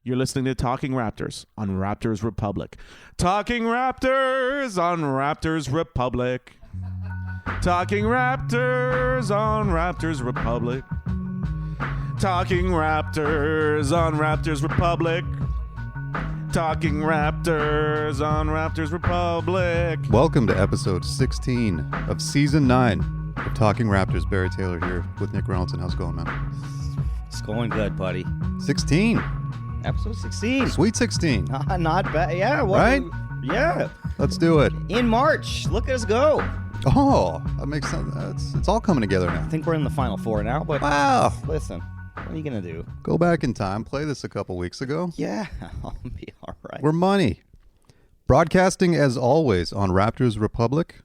You're listening to Talking Raptors on Raptors Republic. Talking Raptors on Raptors Republic. Talking Raptors on Raptors Republic. Talking Raptors on Raptors Republic. Talking Raptors on Raptors Republic. Welcome to episode 16 of season 9 of Talking Raptors. Barry Taylor here with Nick Reynolds. How's it going, man? It's going good, buddy. 16. Episode 16. Sweet 16. Not bad. Yeah. Right? Yeah. Let's do it. In March. Look at us go. Oh, that makes sense. It's all coming together now. I think we're in the final four now, but Wow. listen, what are you going to do? Go back in time. Play this a couple weeks ago. Yeah. I'll be all right. We're money. Broadcasting as always on Raptors Republic,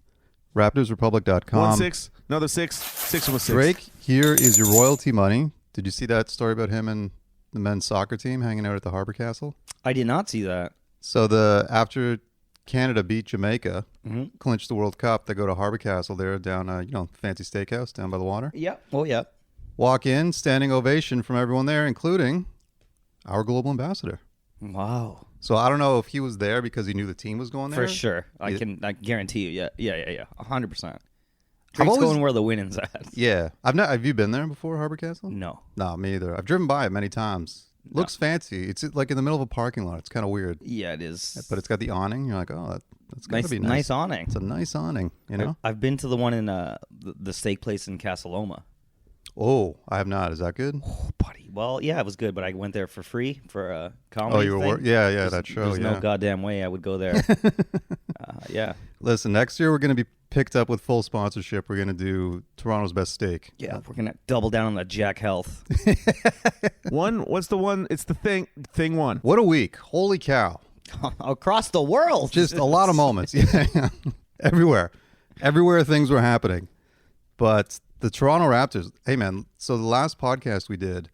raptorsrepublic.com. 1-6, another 6, 6 was 6. Drake, here is your royalty money. Did you see that story about him and the men's soccer team hanging out at the Harbor Castle? I did not see that. So after Canada beat Jamaica, clinched the World Cup, they go to Harbor Castle there down, fancy steakhouse down by the water. Yeah. Oh, yeah. Walk in, standing ovation from everyone there, including our global ambassador. Wow. So I don't know if he was there because he knew the team was going there. For sure. I guarantee you. Yeah. 100%. I've Drake's always- going where the winning's at. Yeah. Have you been there before, Harbor Castle? No. No, me either. I've driven by it many times. Looks fancy. It's like in the middle of a parking lot. It's kind of weird. Yeah, it is. But it's got the awning. You're like, oh, that's got to be nice. Nice awning. It's a nice awning, you know? I've been to the one in the steak place in Casa Loma. Oh, I have not. Is that good? Oh, buddy. Well, yeah, it was good, but I went there for free for a comedy Oh, you were thing. yeah, that show. There's no goddamn way I would go there. Yeah. Listen, next year we're going to be picked up with full sponsorship. We're going to do Toronto's Best Steak. Yeah, we're going to double down on the Jack Health. What's the one? It's the thing one. What a week. Holy cow. Across the world. Just a lot of moments. Yeah. Everywhere things were happening. But the Toronto Raptors, hey man, so the last podcast we did,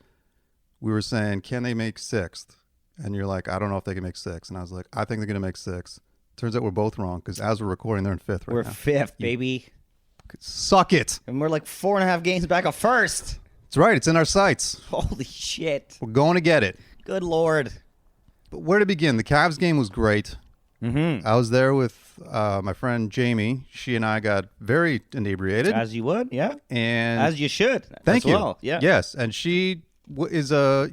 we were saying, can they make sixth? And you're like, I don't know if they can make sixth. And I was like, I think they're going to make sixth. Turns out we're both wrong because as we're recording, they're in fifth right We're now. fifth, baby. Suck it. And we're like 4.5 games back of first. That's right. It's in our sights. Holy shit. We're going to get it. Good Lord. But where to begin? The Cavs game was great. Mm-hmm. I was there with my friend Jamie. She and I got very inebriated. As you would, yeah. And As you should. thank as you. Well. Yeah. Yes, and she is a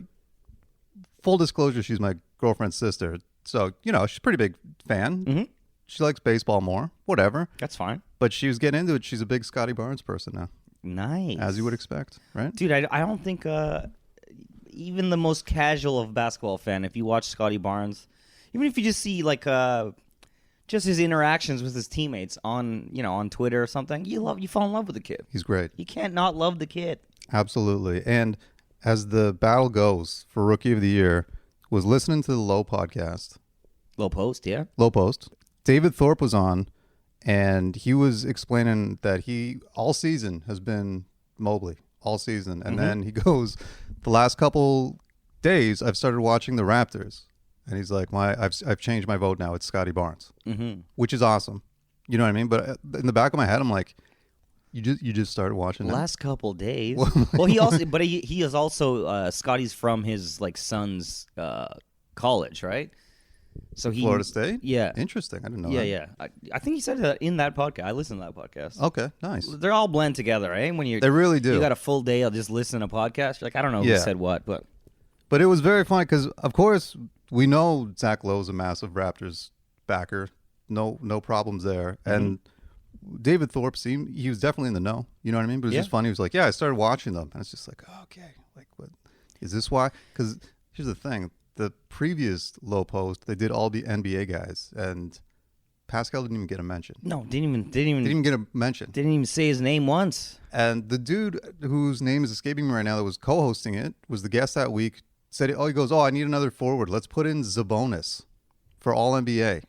full disclosure. She's my girlfriend's sister, so she's a pretty big fan. Mm-hmm. She likes baseball more, whatever. That's fine. But she was getting into it. She's a big Scotty Barnes person now, Nice. as you would expect, right? Dude, I don't think even the most casual of basketball fan, if you watch Scotty Barnes, even if you just see just his interactions with his teammates on Twitter or something, you fall in love with the kid. He's great, You can't not love the kid. absolutely. And as the battle goes for Rookie of the Year, was listening to the Low podcast, Low post, yeah. Low Post. David Thorpe was on, and he was explaining that he all season has been Mobley all season, and then he goes, the last couple days I've started watching the Raptors, and he's like, I've changed my vote now. It's Scotty Barnes, which is awesome. You know what I mean? But in the back of my head, I'm like, you just started watching. Last couple days. Well, he is also Scotty's from his son's college, right? So Florida State? Yeah. Interesting. I didn't know that. Yeah. I think he said that in that podcast. I listened to that podcast. Okay, nice. They're all blend together, eh? When They really do. You got a full day of just listening to a podcast. You're like, I don't know who said what, but But it was very funny because, of course, we know Zach Lowe's a massive Raptors backer. No problems there. And David Thorpe he was definitely in the know. You know what I mean? But it was just funny. He was like, yeah, I started watching them. And it's just like, oh, okay. Like, what? Is this why? Because here's the thing. The previous Low Post, they did all the NBA guys. And Pascal didn't even get a mention. no, didn't even Didn't even get a mention. didn't even say his name once. And the dude whose name is escaping me right now that was co-hosting it, was the guest that week, said, he goes, I need another forward. Let's put in Sabonis for all NBA.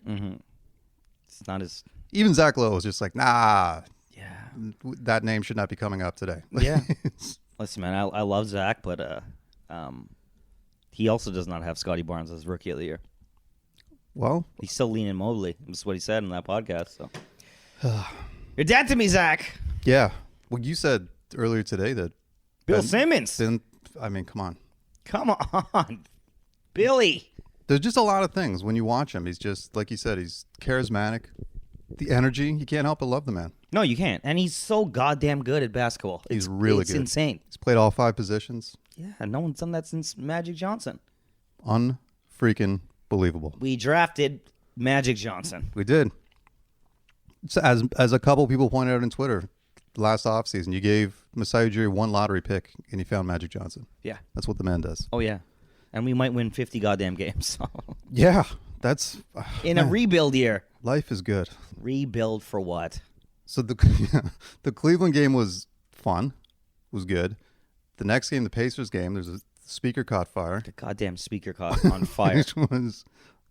It's not as Even Zach Lowe was just like, nah, yeah. that name should not be coming up today. Yeah. Listen, man, I love Zach, but he also does not have Scotty Barnes as Rookie of the Year. Well, He's still leaning Mobley. That's what he said in that podcast. So you're dead to me, Zach. yeah. Well, you said earlier today that Bill Simmons. I mean, come on. Come on. Billy. There's just a lot of things when you watch him. He's just, like you said, he's charismatic. The energy, you can't help but love the man. No, you can't. And he's so goddamn good at basketball. He's really it's good. insane. He's played all 5 positions. Yeah, no one's done that since Magic Johnson. Unfreaking believable. We drafted Magic Johnson. We did. So as a couple people pointed out on Twitter, last offseason, you gave Masai Ujiri 1 lottery pick and you found Magic Johnson. Yeah. That's what the man does. Oh, yeah. And we might win 50 goddamn games. Yeah, that's In a rebuild year. life is good. Rebuild for what? So the the Cleveland game was fun, was good. The next game, the Pacers game, there's a speaker caught fire. The goddamn speaker caught on fire. Which was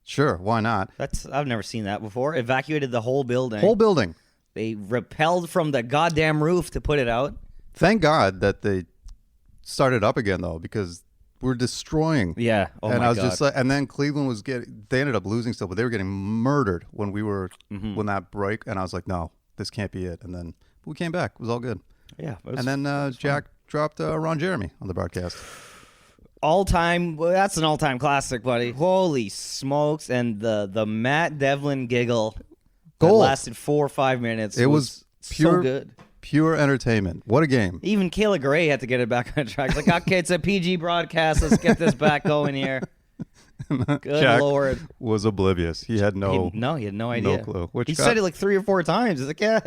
sure, why not? I've never seen that before. Evacuated the whole building. Whole building. They repelled from the goddamn roof to put it out. Thank God that they started up again though, because we're destroying. Yeah. Oh and my I was God. just like, and then Cleveland was they ended up losing still, but they were getting murdered when we were when that break, and I was like, no, this can't be it. And then we came back. It was all good. Yeah. it was- And then Jack dropped Ron Jeremy on the broadcast. all-time. Well, that's an all-time classic, buddy. Holy smokes! And the Matt Devlin giggle that Gold. lasted 4 or 5 minutes. It was pure so good. Pure entertainment. What a game. Even Kayla Gray had to get it back on track. It's like, okay, it's a PG broadcast. Let's get this back going here. Good Jack Lord. was oblivious. He had He he had no idea. clue. Which He got- said it like 3 or 4 times. He's like, yeah.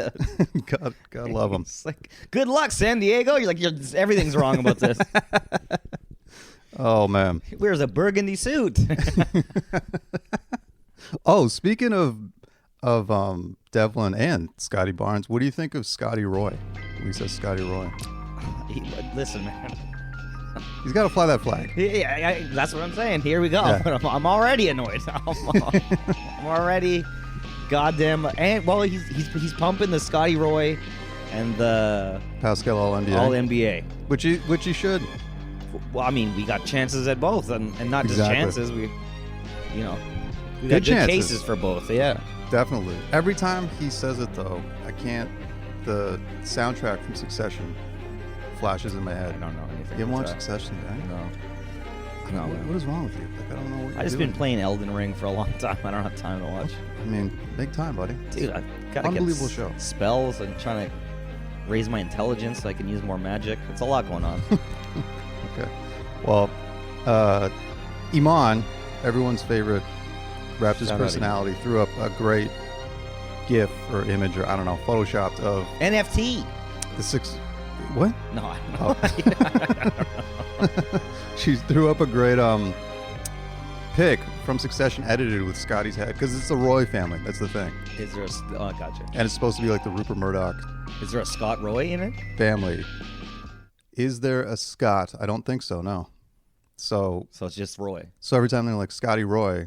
God love him. It's like, good luck, San Diego. You're like, everything's wrong about this. Oh man. He wears a burgundy suit. Oh, speaking of Devlin and Scotty Barnes, what do you think of Scotty Roy? He says Scotty Roy. Listen, man. He's got to fly that flag. Yeah, that's what I'm saying. Here we go. Yeah. I'm already annoyed. I'm already goddamn. And well, he's pumping the Scotty Roy and the Pascal All NBA. All NBA. Which he should. Well, I mean, we got chances at both, and not just Exactly. chances. We got Good good chances. cases for both. Yeah. Definitely. Every time he says it though, I can't. The soundtrack from Succession flashes in my I head. don't know anything. You haven't about watched that. Succession, right? No. What is wrong with you? Like I don't know what you're I just doing. been playing Elden Ring for a long time. I don't have time to watch. I mean, make time, buddy. Dude, I gotta Unbelievable get show. spells and trying to raise my intelligence so I can use more magic. It's a lot going on. Okay. Well, Iman, everyone's favorite Raptors Shout out personality, threw up a great GIF or image or I don't know, photoshopped of NFT. the 6. What? No, I don't know. She threw up a great pic from Succession edited with Scotty's head because it's the Roy family. That's the thing, Is there a gotcha. and it's supposed to be like the Rupert Murdoch Is there a Scott Roy in it? family. Is there a Scott? I don't think so. No. So So it's just Roy. every time they're like Scotty Roy,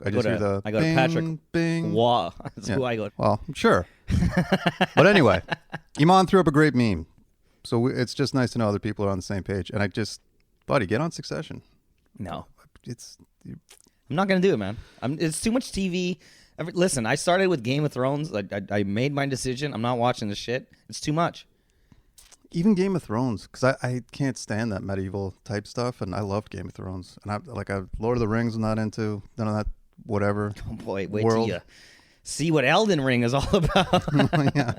I just hear the I go to bing, Patrick. Bing. Wow. That's Yeah. who I go. Well, sure. But anyway, Iman threw up a great meme. So it's just nice to know other people are on the same page. And buddy, get on Succession. No. It's I'm not gonna do it, man. It's too much TV. Listen, I started with Game of Thrones. I made my decision. I'm not watching this shit. It's too much. even Game of Thrones, because I can't stand that medieval type stuff, and I loved Game of Thrones. And Lord of the Rings, I'm not into none of that. Whatever. Oh boy, wait World. till you see what Elden Ring is all about. Yeah,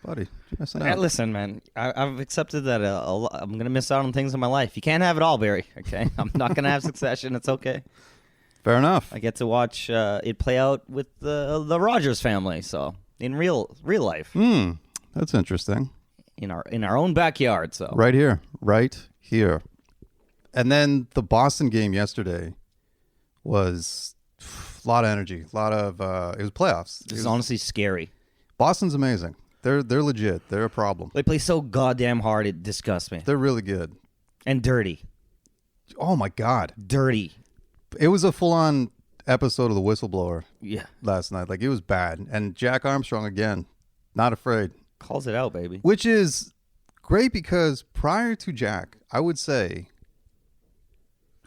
buddy, you're missing out. Listen, man, I've accepted that I'm gonna miss out on things in my life. You can't have it all, Barry. Okay, I'm not gonna have Succession. It's okay. Fair enough. I get to watch it play out with the Rogers family. So in real life, That's interesting. in our own backyard. So Right here. And then the Boston game yesterday was a lot of energy, a lot of it was playoffs. this is honestly scary. Boston's amazing. They're legit. They're a problem. They play so goddamn hard. It disgusts me. They're really good. And dirty. Oh my god. Dirty. It was a full-on episode of The Whistleblower Yeah. last night. Like it was bad. And Jack Armstrong again, not afraid. Calls it out, baby. Which is great because prior to Jack, I would say,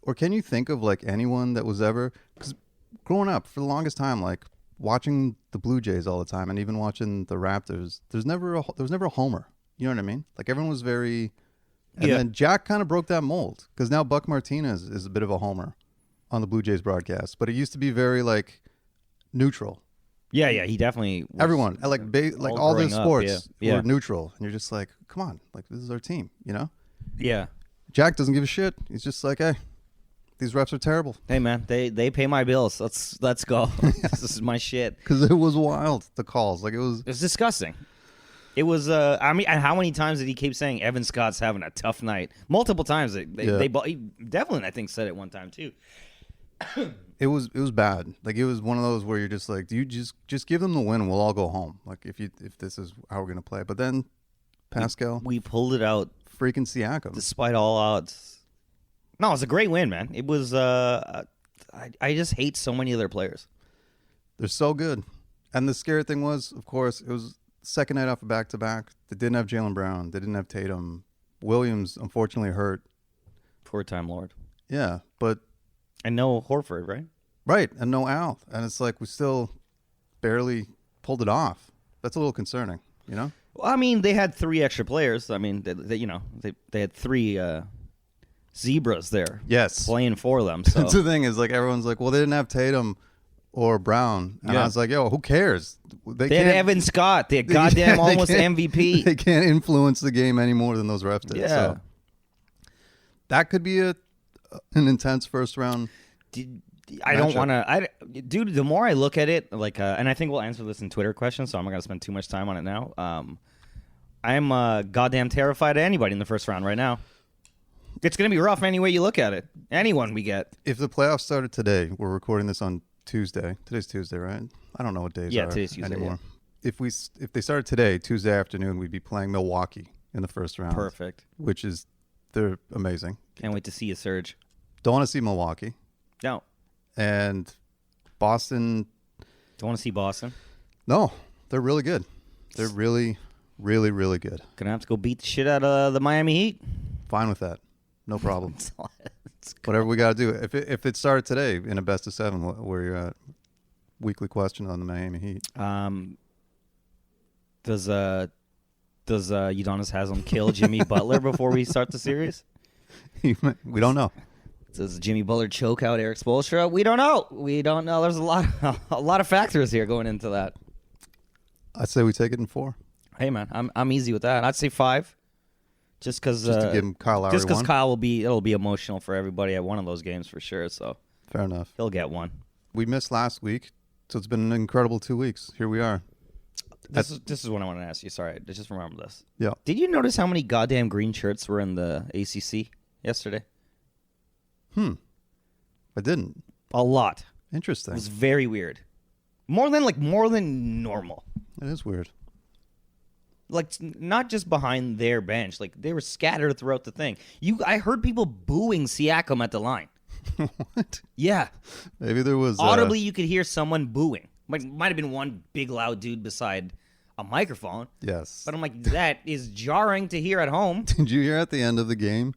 or can you think of like anyone that was ever, because growing up for the longest time, like watching the Blue Jays all the time and even watching the Raptors, there was never a homer. You know what I mean? Like everyone was very, and Yeah. then Jack kind of broke that mold because now Buck Martinez is a bit of a homer. on the Blue Jays broadcast, but it used to be very like neutral. Yeah, he definitely. Was, Everyone like all the growing up, sports yeah. were neutral, and you're just like, come on, like this is our team, you know. Yeah. Jack doesn't give a shit. He's just like, hey, these refs are terrible. Hey man, they pay my bills. Let's go. This is my shit. Because it was wild, the calls. Like it was. It's disgusting. It was. I mean, and how many times did he keep saying Evan Scott's having a tough night? Multiple times. He definitely, I think, said it one time too. It was bad. Like it was one of those where you're just like, do you just give them the win and we'll all go home. Like if this is how we're gonna play. But then Pascal, we pulled it out freaking Siakam. despite all odds. No, it was a great win, man. It was. I just hate so many of their players. They're so good. And the scary thing was, of course, it was second night off of back-to-back. They didn't have Jaylen Brown. They didn't have Tatum. Williams, unfortunately, hurt. Poor Time Lord. Yeah, but And no Horford, right? right, and no Al. And it's like we still barely pulled it off. That's a little concerning, you know? Well, I mean, they had 3 extra players. I mean, they had 3 zebras there. Yes. Playing for them. So That's the thing is, like, everyone's like, well, they didn't have Tatum or Brown. And Yeah. I was like, yo, who cares? they had Evan Scott, the goddamn they almost can't- MVP. They can't influence the game any more than those refs did. Yeah. So that could be an intense first round. I don't matchup. want to. Dude, the more I look at it, like, and I think we'll answer this in Twitter questions, so I'm not going to spend too much time on it now. I'm goddamn terrified of anybody in the first round right now. It's going to be rough any way you look at it. Anyone we get. If the playoffs started today, we're recording this on Tuesday. Today's Tuesday, right? I don't know what days Yeah, are today's Tuesday, anymore. If they started today, Tuesday afternoon, we'd be playing Milwaukee in the first round. Perfect. Which is they're amazing. Can't wait to see you, Surge. Don't want to see Milwaukee. No. And Boston. Don't want to see Boston. No, they're really good. They're really, really, really good. Gonna have to go beat the shit out of the Miami Heat. Fine with that. No problem. It's Whatever we got to do. If it started today in a best of 7, where you're at, weekly question on the Miami Heat. Does Udonis Haslem kill Jimmy Butler before we start the series? We don't know. Does Jimmy Butler choke out Eric Spoelstra? We don't know. There's a lot of factors here going into that. I'd say we take it in 4. Hey man, I'm easy with that. I'd say 5, just because To give him Kyle Lowry just because 1. Kyle it'll be emotional for everybody at one of those games for sure. So Fair enough. he'll get one. We missed last week, so it's been an incredible 2 weeks. Here we are. This is what I want to ask you. Sorry, I just remember this. Yeah. Did you notice how many goddamn green shirts were in the ACC yesterday? I didn't. A lot. It Interesting. was very weird. More than normal. It is weird. Like not just behind their bench, like they were scattered throughout the thing. I heard people booing Siakam at the line. What? Yeah, Maybe there was audibly you could hear someone booing. Might have been one big loud dude beside a microphone. Yes. But I'm like, that is jarring to hear at home. Did you hear at the end of the game,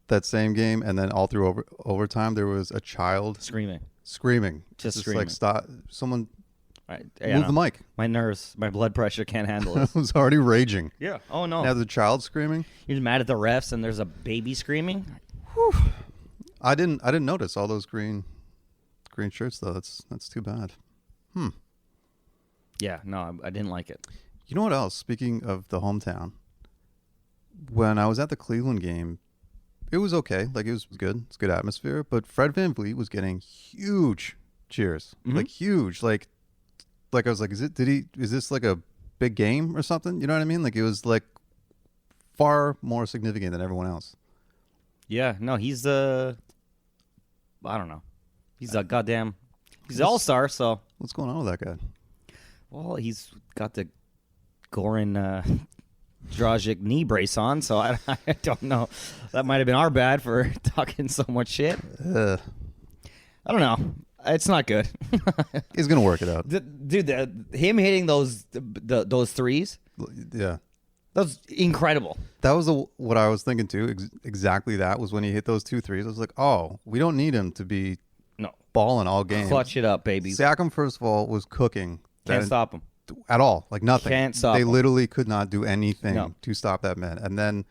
that same game, and then all through overtime, there was a child Screaming. screaming. Just like screaming. stop. Someone Right. move the mic. My nerves, my blood pressure can't handle this. It was already raging. Yeah. Oh no. Now the child screaming. You're mad at the refs and there's a baby screaming. I didn't notice all those green shirts though. That's too bad. Yeah. No, I didn't like it. You know what else? Speaking of the hometown, when I was at the Cleveland game, it was okay. Like it was good. It's good atmosphere. But Fred VanVleet was getting huge cheers, like huge. Like I was like, is this like a big game or something? You know what I mean? Like it was like far more significant than everyone else. Yeah. No, he's I don't know. He's a goddamn. He's an all-star. So. What's going on with that guy? Well, he's got the Goran Dragic knee brace on, so I don't know. That might have been our bad for talking so much shit. I don't know. It's not good. He's gonna work it out. Dude, him hitting those threes, Yeah. that was incredible. That was what I was thinking too. Exactly that was when he hit those 2 threes. I was like, oh, we don't need him to be No. balling all game. Clutch it up, baby. Siakam, first of all, was cooking. Can't stop him. At all. Like nothing. Can't stop They him. literally could not do anything No. to stop that man. And then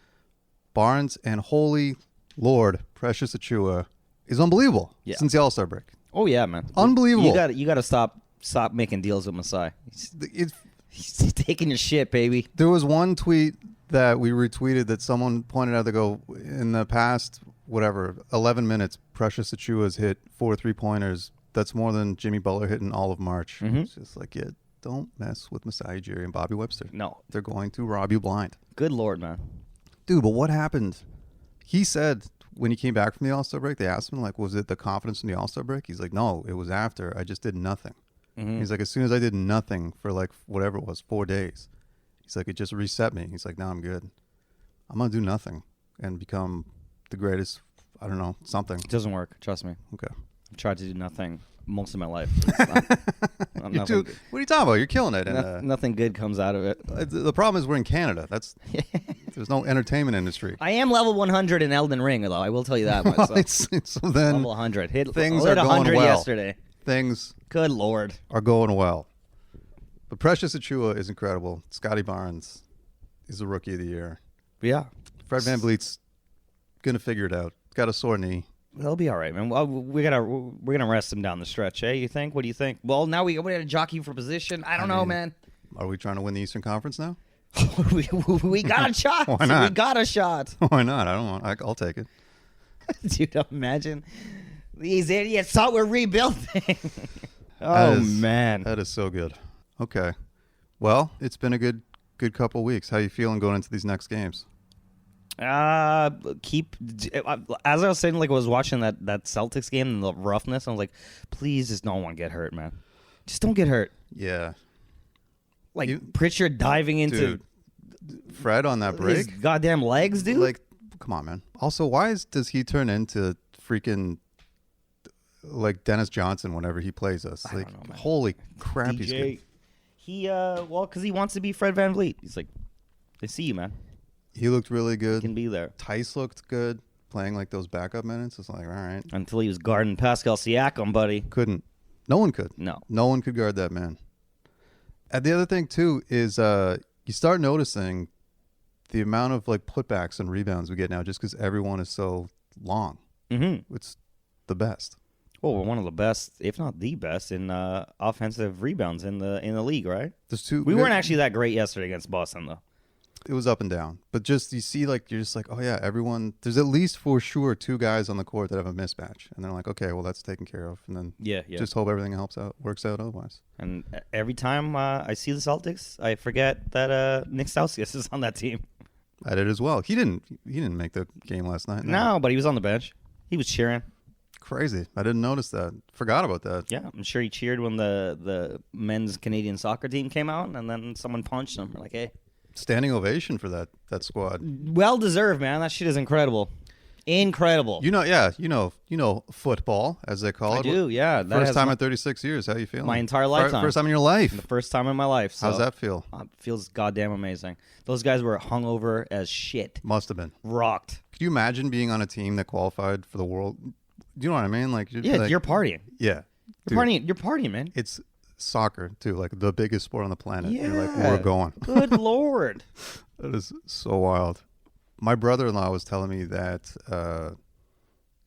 Barnes and holy Lord, Precious Achua is unbelievable Yeah. since the All-Star break. Oh yeah, man. Unbelievable. You got to stop making deals with Masai. It's He's taking your shit, baby. There was one tweet that we retweeted that someone pointed out. They go, in the past, 11 minutes, Precious Achua's hit 4 3-pointers. That's more than Jimmy Butler hit in all of March. It's just like, yeah, don't mess with Masai Ujiri and Bobby Webster. No. They're going to rob you blind. Good Lord, man. Dude, but what happened? He said when he came back from the All-Star break, they asked him, like, was it the confidence in the All-Star break? He's like, no, it was after. I just did nothing. He's like, as soon as I did nothing for like whatever it was, 4 days, he's like, it just reset me. He's like, now I'm good. I'm going to do nothing and become the greatest, I don't know, something. It doesn't work. Trust me. Okay. I've tried to do nothing most of my life. I'm You nothing, do, what are you talking about? You're killing it. And, nothing good comes out of it. the problem is we're in Canada. There's no entertainment industry. I am level 100 in Elden Ring, though. I will tell you that much. So. So then Level 100. things hit are going 100 well. yesterday. Things Good Lord. are going well. But Precious Achua is incredible. Scotty Barnes is the rookie of the year. Yeah. Fred VanVleet's going to figure it out. Got a sore knee. He'll be all right, man. Well, we're gonna rest him down the stretch, eh? You think? What do you think? Well, now we got to jockey for position. I don't know, man. Are we trying to win the Eastern Conference now? we got a shot. Why not? We got a shot. Why not? I don't want. I'll take it. Dude, imagine these idiots thought we're rebuilding. That is- man. That is so good. Okay. Well, it's been a good couple weeks. How you feeling going into these next games? Keep as I was saying, like I was watching that Celtics game and the roughness. I was like, please, just don't want to get hurt, man. Just don't get hurt. Yeah. Like Pritchard diving into Dude, Fred on that his break. goddamn legs, dude. Like, come on, man. Also, does he turn into freaking like Dennis Johnson whenever he plays us? I Like, don't know, man. holy crap, he's good. He well, because he wants to be Fred VanVleet. He's like, they see you, man. He looked really He good. can be there. Tice looked good playing like those backup minutes. It's like, all right, Until he was guarding Pascal Siakam, buddy. couldn't. No one could. No. No one could guard that man. And the other thing too is you start noticing the amount of like putbacks and rebounds we get now, just because everyone is so long. Mm-hmm. It's the best. Well, we're one of the best, if not the best, in offensive rebounds in the league, right? There's two. We weren't actually that great yesterday against Boston, though. It was up and down, but just you see, like you're just like, oh yeah, everyone. There's at least for sure 2 guys on the court that have a mismatch, and they're like, okay, well that's taken care of, and then Yeah. just hope everything works out otherwise. And every time I see the Celtics, I forget that Nick Stauskas is on that team. I did as well. He didn't make the game last night. No, but he was on the bench. He was cheering. Crazy. I didn't notice that. Forgot about that. Yeah, I'm sure he cheered when the men's Canadian soccer team came out, and then someone punched him. We're like, hey. Standing ovation for that squad. Well deserved, man. That shit is incredible. Incredible. You know football as they call I it. do, yeah. That First has time in 36 years. How you feeling? my entire lifetime. First time in your life. the first time in my life. So, How's that feel? Feels goddamn amazing. Those guys were hungover as shit. Must have been. Rocked. Could you imagine being on a team that qualified for the world? Do you know what I mean? Like, Yeah, like, you're partying. yeah. Dude, You're partying, man. It's soccer too, like the biggest sport on the planet. You're like, Yeah. we're going. Good Lord. That is so wild. My brother-in-law was telling me that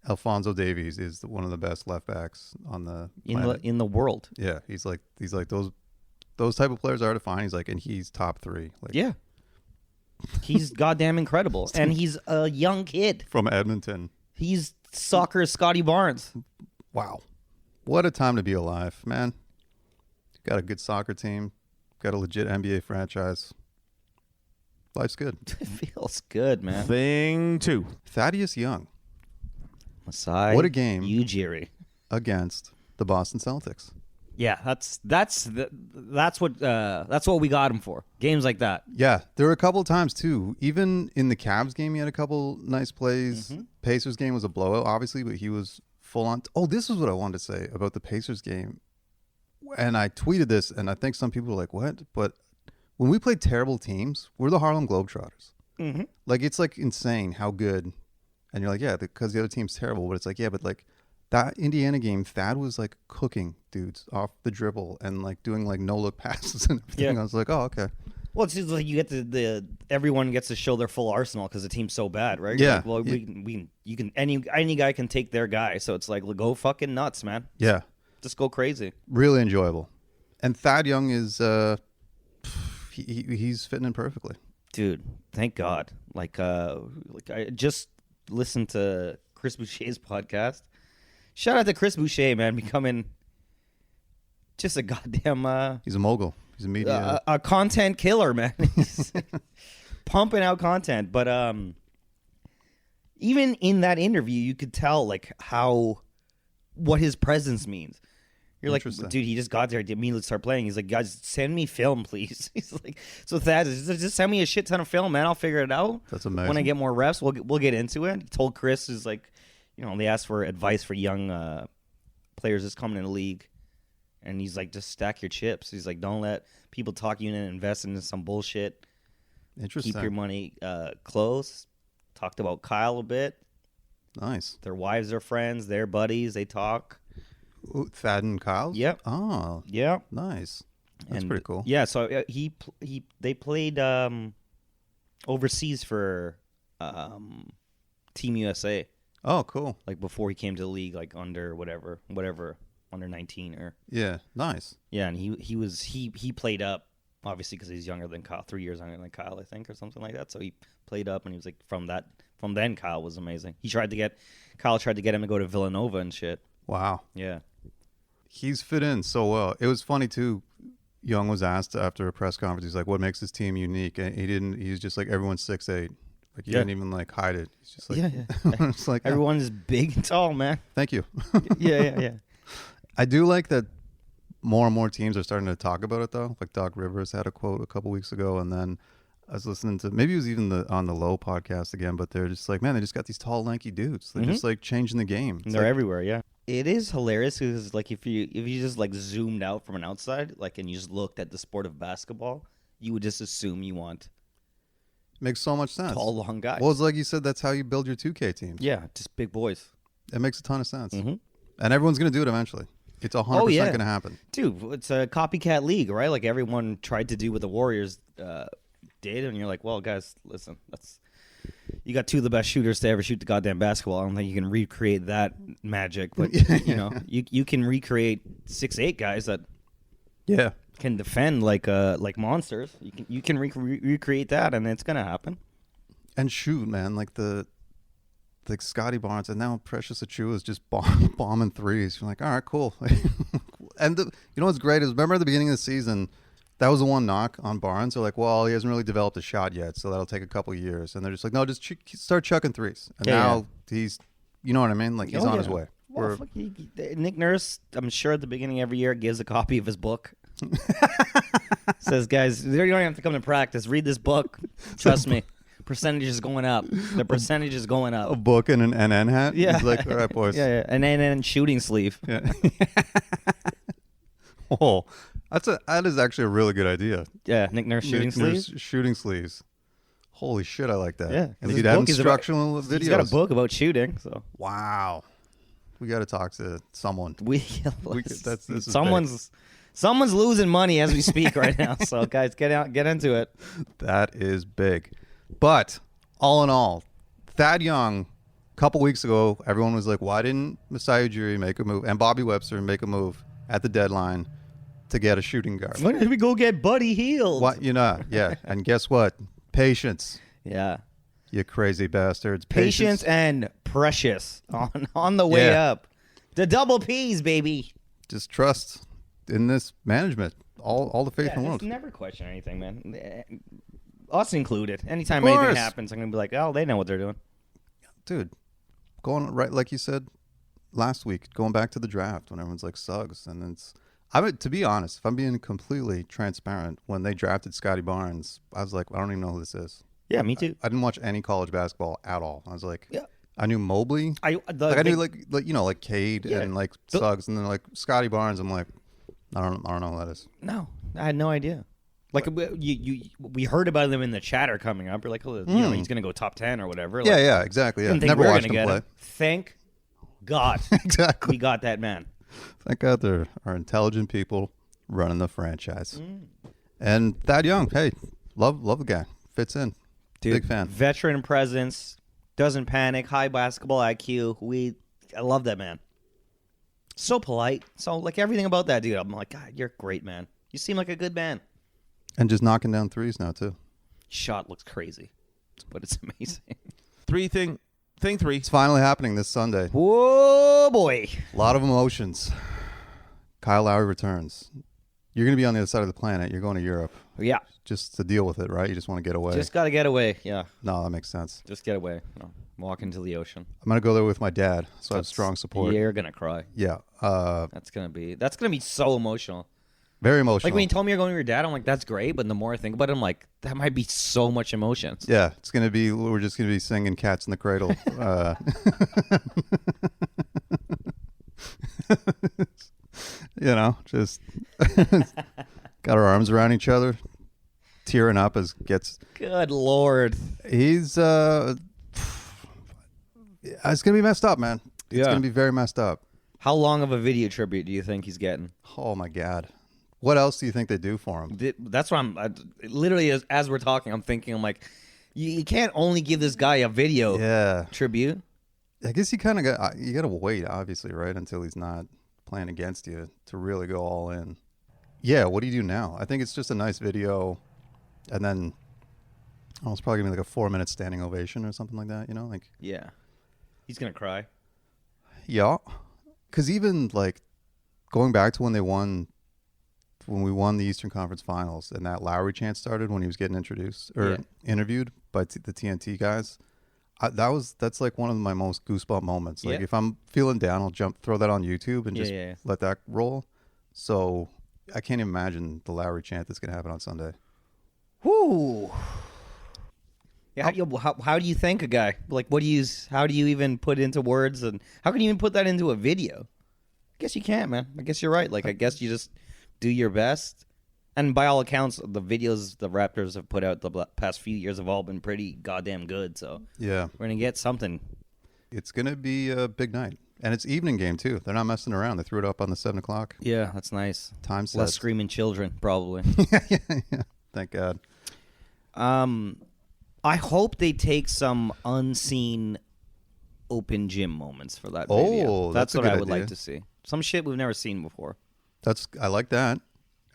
Alphonso Davies is one of the best left backs on the planet. in the world. Yeah, he's like those type of players are to find. He's like, and he's top 3. Like, Yeah. He's goddamn incredible. And he's a young kid. from Edmonton. He's soccer Scotty Barnes. Wow, what a time to be alive, man. Got a good soccer team. Got a legit NBA franchise. Life's good. It feels good, man. Thing 2. Thaddeus Young Masai. What a game. Ujiri. against the Boston Celtics. Yeah, that's what we got him for. Games like that. Yeah, there were a couple of times too. Even in the Cavs game, he had a couple nice plays. Pacers game was a blowout, obviously, but he was full on. Oh, this is what I wanted to say about the Pacers game. And I tweeted this, and I think some people were like, "What?" But when we played terrible teams, we're the Harlem Globetrotters. Like, it's like insane how good. And you're like, yeah, because the other team's terrible. But it's like, yeah, but like that Indiana game, Thad was like cooking dudes off the dribble and like doing like no look passes and everything. Yeah. I was like, oh, okay. Well, it's just like you get the everyone gets to show their full arsenal because the team's so bad, right? Yeah. Like, well, you can any guy can take their guy, so it's like go fucking nuts, man. Yeah, Just go crazy. really enjoyable. And Thad Young is he's fitting in perfectly. Dude, thank God. Like I just listened to Chris Boucher's podcast. Shout out to Chris Boucher, man, becoming just a goddamn He's a mogul. He's a media. a content killer, man. He's pumping out content. But even in that interview, you could tell like what his presence means. You're like, Interesting. dude, he just got there, immediately start playing. He's like, guys, send me film, please. He's like, so Thad, just send me a shit ton of film, man. I'll figure it out. That's amazing. When I get more reps, we'll get into it. He told Chris, is like, they asked for advice for young players that's coming in the league. And he's like, just stack your chips. He's like, don't let people talk you into investing in some bullshit. Interesting. Keep your money close. Talked about Kyle a bit. Nice. Their wives are friends. They're buddies. They talk. Ooh, Thad and Kyle? Yep. Oh, Yeah. nice. That's And, pretty cool. Yeah. So they played overseas for Team USA, Oh, cool. like before he came to the league, like under whatever under 19 or Yeah, nice. yeah. And he played up obviously because he's younger than Kyle, 3 years younger than Kyle, I think, or something like that. So he played up, and he was like from then Kyle was amazing. Kyle tried to get him to go to Villanova and shit. Wow. Yeah. He's fit in so well. It was funny too. Young was asked after a press conference, he's like, what makes this team unique? And he's just like, everyone's 6'8". Like, he didn't even like hide it. He's just like, Yeah. it's like, Everyone is big and tall, man. thank you. Yeah. I do like that more and more teams are starting to talk about it though. Like Doc Rivers had a quote a couple weeks ago, and then I was listening to, maybe it was even on the Low podcast again, but they're just like, man, they just got these tall, lanky dudes. They're just like changing the game. It's They're like, everywhere, yeah. It is hilarious because like if you just like zoomed out from an outside, like, and you just looked at the sport of basketball, you would just assume you want makes so much sense. tall, long guys. Well, it's like you said, that's how you build your 2K teams. Yeah, just big boys. It makes a ton of sense. Mhm. And everyone's going to do it eventually. It's 100% yeah. going to happen. Dude, it's a copycat league, right? Like everyone tried to do what the Warriors did, and you're like, well, guys, listen, you got two of the best shooters to ever shoot the goddamn basketball. I don't think you can recreate that magic, but you can recreate 6'8" guys that Yeah. can defend like monsters. You can recreate that, and it's gonna happen. And shoot, man, like Scotty Barnes and now Precious Achua is just bombing threes. You're like, all right, cool. And you know what's great is, remember at the beginning of the season, that was the one knock on Barnes. They're like, well, he hasn't really developed a shot yet, so that'll take a couple of years. And they're just like, no, just start chucking threes. And now he's, you know what I mean? Like, he's on his way. Well, Nick Nurse, I'm sure at the beginning of every year gives a copy of his book. Says, guys, you don't have to come to practice. Read this book. Trust me. Percentage is going up. The percentage is going A up. book and an NN hat. Yeah. He's like, all right, boys. Yeah. And then shooting sleeve. Yeah. Oh, that is actually a really good idea. Yeah, Nick Nurse shooting sleeves. Shooting sleeves. Holy shit, I like that. Yeah. And His he'd have book is about- instructional videos. He's got a book about shooting, so Wow. We got to talk to someone. This is someone's losing money as we speak right now. So guys, get into it. That is big. But all in all, Thad Young, a couple weeks ago, everyone was like, why didn't Masai Ujiri make a move and Bobby Webster make a move at the deadline to get a shooting guard? When did we go get Buddy Hield? What, yeah. And guess what? Patience, Yeah. you crazy bastards. Patience and precious on the way Yeah. up. The double P's, baby. Just trust in this management. All the faith in the Yeah, world. just never question anything, man. Us included. Anytime Of course. anything happens, I'm gonna be like, oh, they know what they're doing. Dude, going right like you said last week, going back to the draft when everyone's like Suggs, and to be honest, if I'm being completely transparent, when they drafted Scotty Barnes, I was like, I don't even know who this is. Yeah, me too. I didn't watch any college basketball at all. I was like, Yeah. I knew Mobley, I knew like Cade Yeah. and like Suggs, and then like Scotty Barnes. I'm like, I don't know who that is. No, I had no idea. Like we heard about them in the chatter coming up. You're like, oh, he's gonna go top 10 or whatever. Like, Yeah, exactly. Yeah, didn't think never we were watched gonna him get play. him. Thank God Exactly. we got that man. Thank God there are intelligent people running the franchise. And Thad Young, hey, Love the guy. Fits in. Dude, Big fan. Veteran presence, doesn't panic, high basketball IQ. I love that man. So polite. So like everything about that dude, I'm like, God, you're a great man. You seem like a good man. And just knocking down threes now too. Shot looks crazy, but it's amazing. Thing three. It's finally happening this Sunday. Whoa, boy. A lot of emotions. Kyle Lowry returns. You're going to be on the other side of the planet. You're going to Europe Yeah, just to deal with it, right? You just want to get away. just got to get away. Yeah, No, that makes sense. just get away. No, walk into the ocean. I'm going to go there with my dad, so I have strong support. You're going to cry. Yeah. That's going to be so emotional. Very emotional. Like when you told me you're going with your dad, I'm like, that's great. But the more I think about it, I'm like, that might be so much emotions. Yeah, it's going to be, we're just going to be singing Cats in the Cradle. Just got our arms around each other, tearing up as gets. Good Lord. He's, it's going to be messed up, man. It's Yeah. going to be very messed up. How long of a video tribute do you think he's getting? Oh, my God. What else do you think they do for him? That's what literally, as we're talking, I'm thinking, I'm like, you can't only give this guy a video Yeah. tribute. I guess you kind of got, you got to wait, obviously, right? Until he's not playing against you to really go all in. Yeah. What do you do now? I think it's just a nice video. And then it's probably going to be like a 4-minute standing ovation or something like that, like, Yeah. He's going to cry. yeah. Because even like going back to when we won the Eastern Conference Finals and that Lowry chant started when he was getting introduced or interviewed by the TNT guys, that's like one of my most goosebump moments. Like if I'm feeling down, I'll throw that on YouTube and just let that roll. So I can't even imagine the Lowry chant that's going to happen on Sunday. Whoo. Yeah, how do you thank a guy? Like, how do you even put it into words, and how can you even put that into a video? I guess you can't, man. I guess you're right. Like, I guess you just do your best. And by all accounts, the videos the Raptors have put out the past few years have all been pretty goddamn good. So Yeah. we're going to get something. It's going to be a big night. And it's evening game, too. They're not messing around. They threw it up on the 7 o'clock Yeah, that's nice. time set. Less screaming children, probably. yeah. Thank God. I hope they take some unseen open gym moments for that video. Oh, That's that's a what I good would like idea. to see. Some shit we've never seen before. I like that.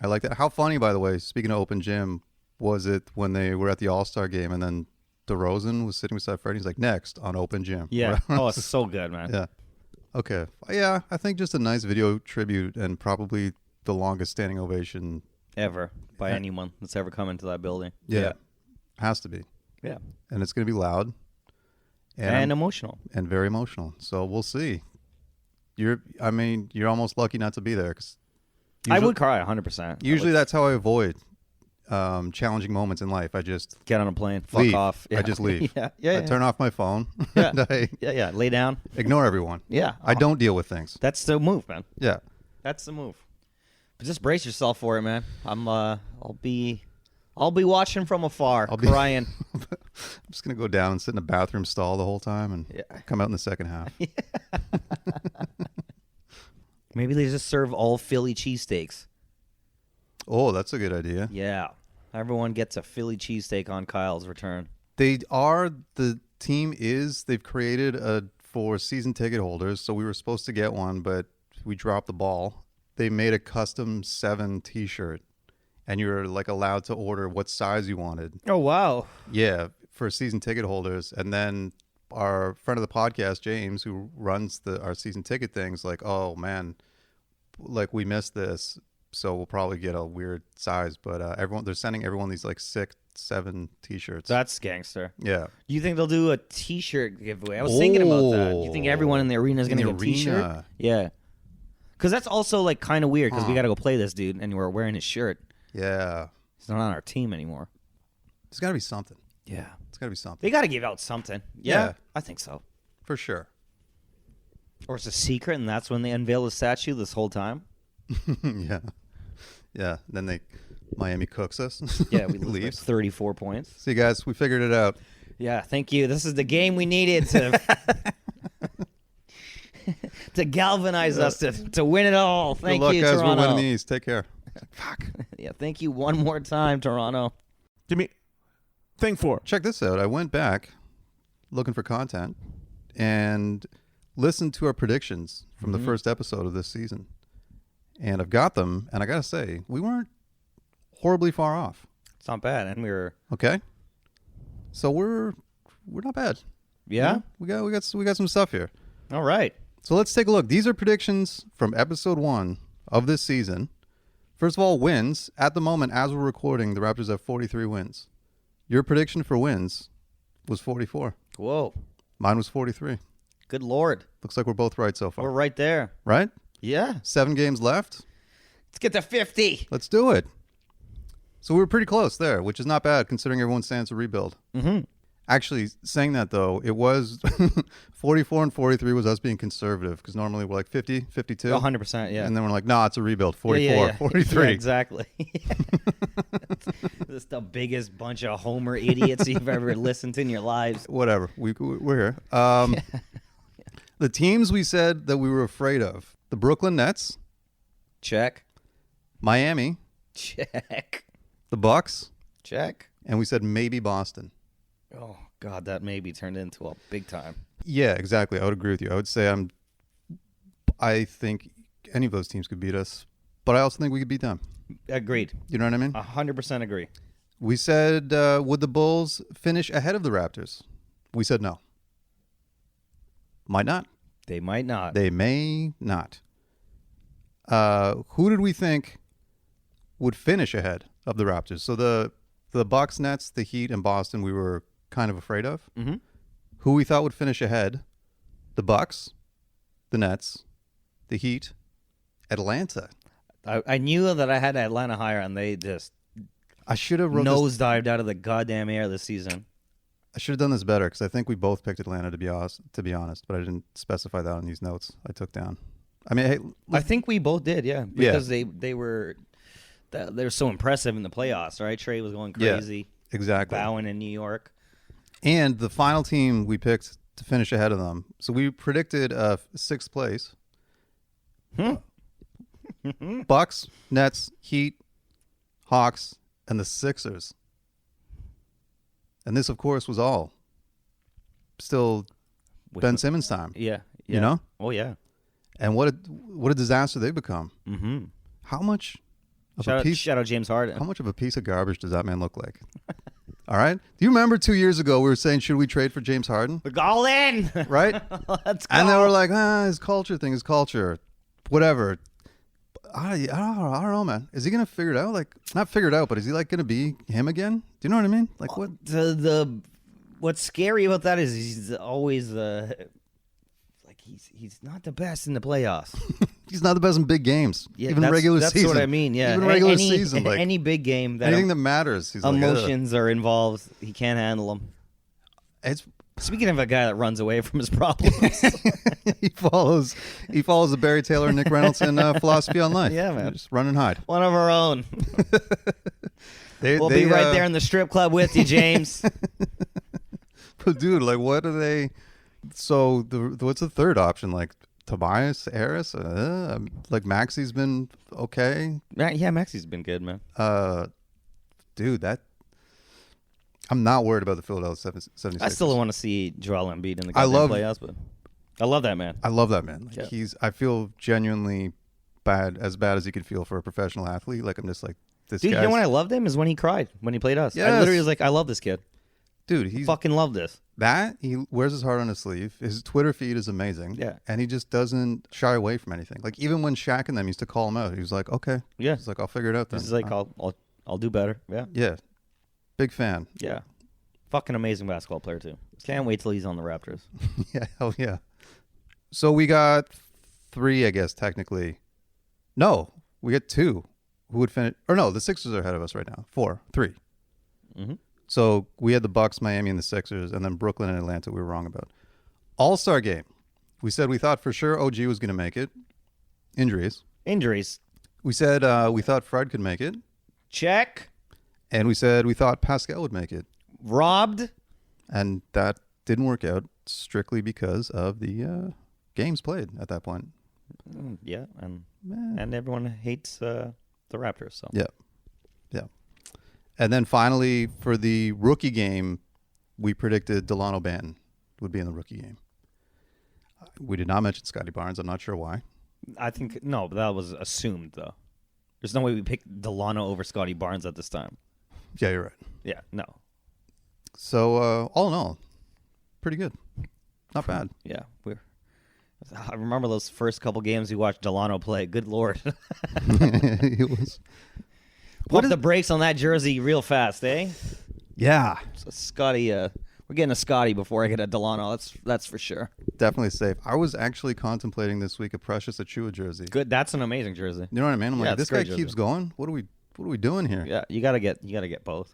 I like that. How funny, by the way, speaking of open gym, was it when they were at the All-Star game and then DeRozan was sitting beside Freddie? He's like, next on open gym. Yeah. Oh, it's so good, man. Yeah. Okay. Yeah, I think just a nice video tribute and probably the longest standing ovation. Ever by anyone that's ever come into that building. Yeah. Has to be. Yeah. And it's going to be loud. And emotional. And very emotional. So we'll see. You're almost lucky not to be there. 'Cause I would cry 100%. Usually that's how I avoid challenging moments in life. I just get on a plane, fuck leave. off. I just leave. yeah. I turn off my phone. Yeah. And I Yeah. Lay down. ignore everyone. Yeah. I don't deal with things. That's the move, man. Yeah. That's the move. But just brace yourself for it, man. I'll be watching from afar, crying. I'm just gonna go down and sit in a bathroom stall the whole time and come out in the second half. Maybe they just serve all Philly cheesesteaks. Oh, that's a good idea. Yeah. Everyone gets a Philly cheesesteak on Kyle's return. They've created for season ticket holders, so we were supposed to get one, but we dropped the ball. They made a custom 7 t-shirt, and you're like allowed to order what size you wanted. Oh, wow. Yeah, for season ticket holders. And then our friend of the podcast, James, who runs our season ticket things, like, oh man, like we missed this, so we'll probably get a weird size. But they're sending everyone these like 6-7 t-shirts. That's gangster. Yeah. Do you think they'll do a t-shirt giveaway? I was thinking about that. Do you think everyone in the arena is going to get a t-shirt? Arena. Yeah. Because that's also like kind of weird because we got to go play this dude and we're wearing his shirt. Yeah. He's not on our team anymore. There's got to be something. Yeah. It's got to be something. They got to give out something. Yeah. I think so. For sure. Or it's a secret and that's when they unveil the statue this whole time. Yeah. Yeah. Then Miami cooks us. Yeah, we lose by leaves. 34 points. See, guys, we figured it out. Yeah, thank you. This is the game we needed to to galvanize us to win it all. Thank Good luck, you, guys. Toronto. We're winning the East. Take care. Fuck. Yeah, thank you one more time, Toronto. Give me thing 4. Check this out. I went back looking for content and listened to our predictions from the first episode of this season. And I've got them, and I got to say, we weren't horribly far off. It's not bad, and we were. Okay? So we're not bad. Yeah. We got some stuff here. All right. So let's take a look. These are predictions from episode 1 of this season. First of all, wins. At the moment, as we're recording, the Raptors have 43 wins. Your prediction for wins was 44. Whoa. Mine was 43. Good Lord. Looks like we're both right so far. We're right there. Right? Yeah. 7 games left. Let's get to 50. Let's do it. So we were pretty close there, which is not bad considering everyone's saying it's a rebuild. Mm-hmm. Actually, saying that, though, it was 44 and 43 was us being conservative because normally we're like 50, 52. 100%, yeah. And then we're like, no, it's a rebuild. 44, Yeah. 43. Yeah, exactly. This is the biggest bunch of homer idiots you've ever listened to in your lives. Whatever. We're here. The teams we said that we were afraid of: the Brooklyn Nets, Check. Miami, Check. the Bucks, Check. and we said maybe Boston. Oh, God, that maybe turned into a big time. Yeah, exactly. I would agree with you. I would say I think any of those teams could beat us, but I also think we could beat them. Agreed. You know what I mean? 100% agree. We said, would the Bulls finish ahead of the Raptors? We said no. Might not. They might not. They may not. Who did we think would finish ahead of the Raptors? So the Bucks, Nets, the Heat, and Boston we were kind of afraid of. Mm-hmm. Who we thought would finish ahead? The Bucks, the Nets, the Heat, Atlanta. I knew that I had Atlanta higher, and they just I should have wrote this. nosedived out of the goddamn air this season. I should have done this better because I think we both picked Atlanta to be honest, but I didn't specify that on these notes I took down. I mean, hey, I think we both did, yeah, because they were so impressive in the playoffs, right? Trey was going crazy, exactly. bowing in New York. And the final team we picked to finish ahead of them. So we predicted 6th place. Bucks, Nets, Heat, Hawks, and the Sixers. And this, of course, was all still Ben Simmons time. Yeah, You know? Oh yeah. And what a disaster they've become. Mm-hmm. How much of Shout out James Harden. How much of a piece of garbage does that man look like? All right. Do you remember 2 years ago we were saying, should we trade for James Harden? We're all in. Right? Let's go. And they were like, his culture, whatever. I don't know, man. Is he going to figure it out? Like, not figure it out, but is he like going to be him again? Do you know what I mean? Like what? What's scary about that is he's always he's not the best in the playoffs. He's not the best in big games, Yeah, even that's, regular that's season. what I mean. Yeah, even regular any, season, like any big game that anything that matters, he's emotions are involved, he can't handle them. It's Speaking of a guy that runs away from his problems, he follows the Barry Taylor and Nick Reynolds philosophy on life. Yeah, man. Just run and hide. one of our own. We'll be right there in the strip club with you, James. But dude, like, what are they? So what's the third option? Like Tobias Harris? Like Maxi's been okay. Yeah, Maxi's been good, man. Dude, I'm not worried about the Philadelphia 76ers. I still don't want to see Joel Embiid in the playoffs, but I love that man. I love that man. Like, Yeah. I feel genuinely bad as he could feel for a professional athlete. Like, I'm just like, this Dude, you guy's... know when I loved him is when he cried when he played us. I Yes. literally was like, I love this kid. Dude, he's Fucking love this. he wears his heart on his sleeve. His Twitter feed is amazing. Yeah. And he just doesn't shy away from anything. Like, even when Shaq and them used to call him out, he was like, okay. Yeah. He's like, I'll figure it out then. He's like, I'll do better. Yeah. Yeah. Big fan. Yeah. Fucking amazing basketball player too. Can't wait till he's on the Raptors. Yeah, hell yeah. So we got 3, I guess, technically. No, we got 2 who would finish. Or no, the Sixers are ahead of us right now. 3. Mm-hmm. So we had the Bucks, Miami, and the Sixers, and then Brooklyn and Atlanta we were wrong about. All-Star game. We said we thought for sure OG was going to make it. Injuries. We said we thought Fred could make it. Check. And we said we thought Pascal would make it. Robbed. And that didn't work out strictly because of the games played at that point. Yeah, and everyone hates the Raptors. So Yeah. And then finally, for the rookie game, we predicted Delano Banton would be in the rookie game. We did not mention Scotty Barnes. I'm not sure why. I think no, but that was assumed though. There's no way we picked Delano over Scotty Barnes at this time. Yeah, you're right. Yeah, no. So all in all, pretty good. Not bad. Yeah, I remember those first couple games we watched Delano play. Good Lord. It was. Pump the brakes on that jersey real fast, eh? Yeah, So Scotty, we're getting a Scotty before I get a Delano. That's for sure. definitely safe. I was actually contemplating this week a Precious Achua jersey. Good. That's an amazing jersey. You know what I mean? I'm Yeah, like, it's this a great guy jersey. keeps going. What are we doing here? Yeah, you gotta get both.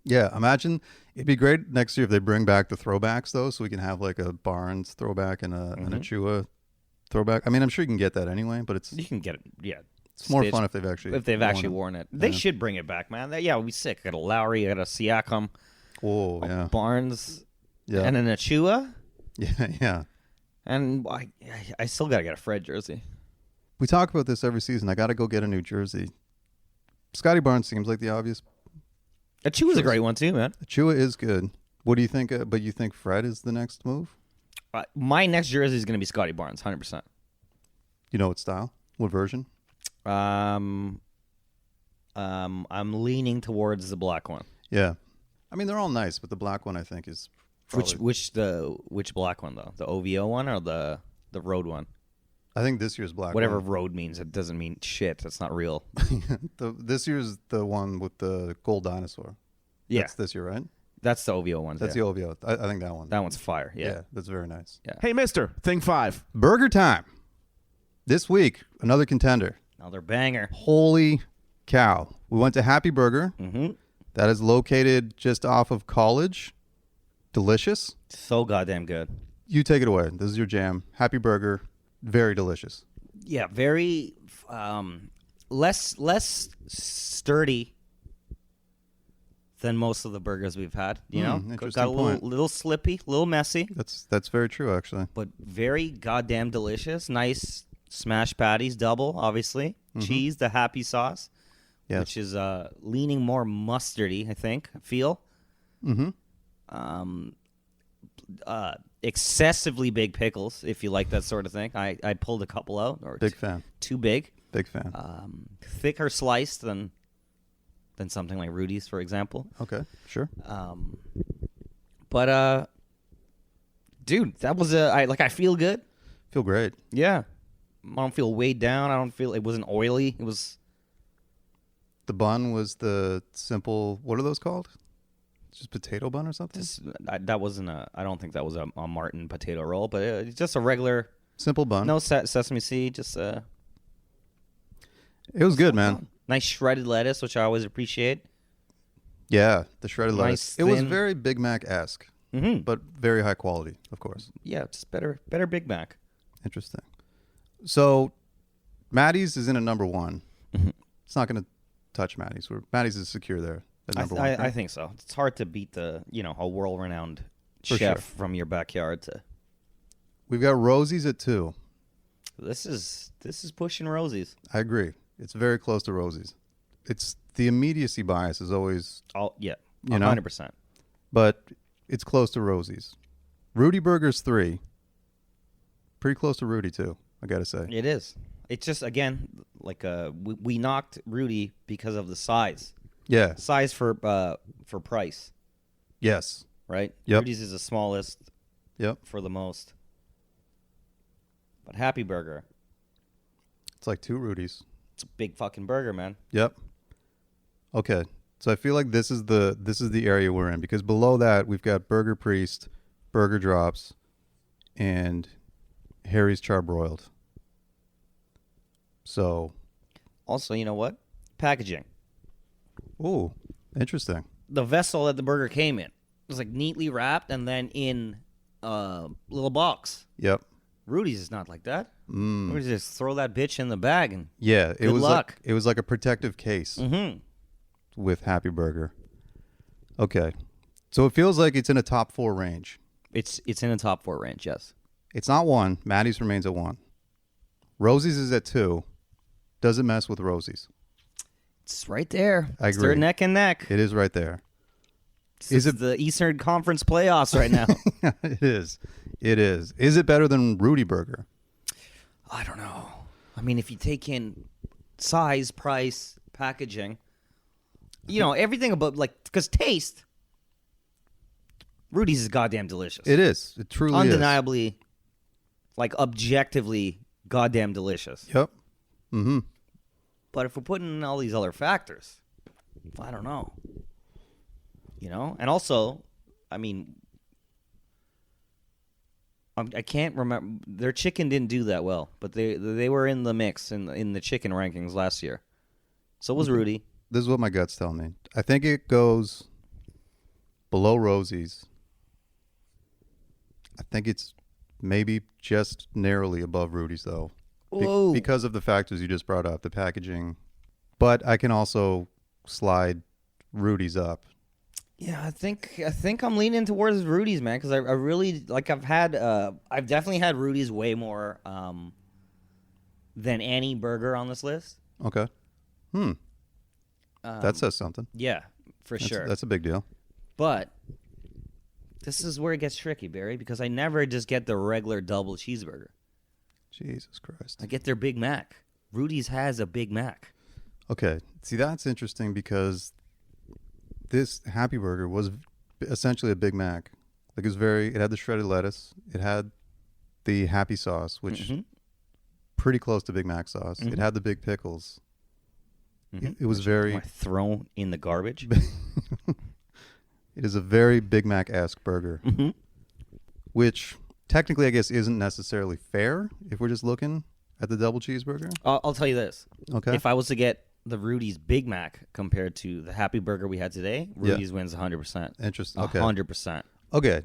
Yeah, imagine it'd be great next year if they bring back the throwbacks though, so we can have like a Barnes throwback and an Achua throwback. I mean, I'm sure you can get that anyway, but it's You can get it. Yeah, it's more stitched fun if they've actually worn it. They should bring it back, man. Yeah, we'd be sick. I got a Lowry, I got a Siakam, Oh yeah, Barnes, yeah, and an Achua, yeah. and I still gotta get a Fred jersey. We talk about this every season. I got to go get a new jersey. Scotty Barnes seems like the obvious. Achua's a great one too, man. Achua is good. What do you think? But you think Fred is the next move? My next jersey is gonna be Scotty Barnes, 100%. You know what style? What version? I'm leaning towards the black one. Yeah, I mean they're all nice, but the black one I think is probably, Which black one though? The OVO one or the road one? I think this year's black. Whatever one. road means, it doesn't mean shit. That's not real. This year's the one with the gold dinosaur. Yeah, That's this year, right? that's the OVO one. That's the OVO. I think that one. That one's fire. Yeah. That's very nice. Hey, mister, thing 5. Burger time. This week, another contender. Another banger. Holy cow. We went to Happy Burger. Mm-hmm. That is located just off of College. Delicious. So goddamn good. You take it away. This is your jam. Happy Burger. Very delicious. Yeah, very less sturdy than most of the burgers we've had. You know, interesting got a point. little slippy, a little messy, That's very true, actually. but very goddamn delicious. Nice smash patties, double, obviously. Cheese, the happy sauce, Yes. which is leaning more mustardy, I think. I feel. Excessively big pickles, if you like that sort of thing. I pulled a couple out, or Big fan. too big. Big fan. Thicker sliced than something like Rudy's, for example. Okay, sure. But dude, that was I feel good. Feel great. Yeah, I don't feel weighed down. I don't feel it wasn't oily. It was The bun was the simple, what are those called? Just potato bun or something? that wasn't a. I don't think that was a Martin potato roll, but it's just a regular. Simple bun. No sesame seed, just It was good, man. nice shredded lettuce, which I always appreciate. Yeah, the shredded Nice, lettuce. It was thin. very Big Mac-esque, Mm-hmm. but very high quality, of course. Yeah, just better Big Mac. Interesting. So, Maddie's is in at number 1. Mhm. It's not going to touch Maddie's. Maddie's is secure there at number 1. I correct? think so. It's hard to beat a world-renowned For chef sure. from your backyard. We've got Rosie's at 2. This is pushing Rosie's. I agree. It's very close to Rosie's. It's the immediacy bias is always, Oh yeah, You know? 100%. but it's close to Rosie's. Rudy Burger's 3. Pretty close to Rudy too, I got to say. It is. It's just again like we knocked Rudy because of the size. Yeah. Size for price, Yes. right? Yep. Rudy's is the smallest Yep. for the most. But Happy Burger, It's like 2 Rudy's. it's a big fucking burger, man. Yep. Okay. So I feel like this is the area we're in, because below that we've got Burger Priest, Burger Drops, and Harry's Charbroiled. So, Also, you know what? Packaging. ooh, interesting. The vessel that the burger came in was like neatly wrapped and then in a little box. Yep. Rudy's is not like that. Rudy's just throw that bitch in the bag and Yeah, it Good was luck. like it was like a protective case with Happy Burger. Okay. So it feels like it's in a top 4 range. it's in the top 4 range. Yes. It's not 1. Maddie's remains at 1. Rosie's is at 2. Doesn't mess with Rosie's. It's right there. I They're agree. neck and neck. It is right there. Is it the Eastern Conference playoffs right now? It is. It is. Is it better than Rudy Burger? I don't know. I mean, if you take in size, price, packaging, everything about, because taste, Rudy's is goddamn delicious. It is. It truly Undeniably, objectively goddamn delicious. is. Yep. Mm-hmm. But if we're putting in all these other factors, I don't know. And also, I mean, I can't remember. Their chicken didn't do that well, but they were in the mix in the chicken rankings last year. So was Rudy. This is what my gut's telling me. I think it goes below Rosie's. I think it's maybe just narrowly above Rudy's, though. Whoa. Because of the factors you just brought up, the packaging. But I can also slide Rudy's up. Yeah, I think I'm leaning towards Rudy's, man, because I really I've definitely had Rudy's way more than any burger on this list. Okay. That says something. Yeah, for sure. That's a big deal. But this is where it gets tricky, Barry, because I never just get the regular double cheeseburger. Jesus Christ. I get their Big Mac. Rudy's has a Big Mac. Okay. See, that's interesting because this Happy Burger was essentially a Big Mac. Like it had the shredded lettuce. It had the Happy sauce, which pretty close to Big Mac sauce. It had the big pickles. It was very thrown in the garbage. It is a very Big Mac-esque burger, which technically I guess isn't necessarily fair if we're just looking at the double cheeseburger. I'll tell you this. Okay. If I was to get the Rudy's Big Mac compared to the Happy Burger we had today, Rudy's wins 100%. Interesting. Okay. 100%. Okay.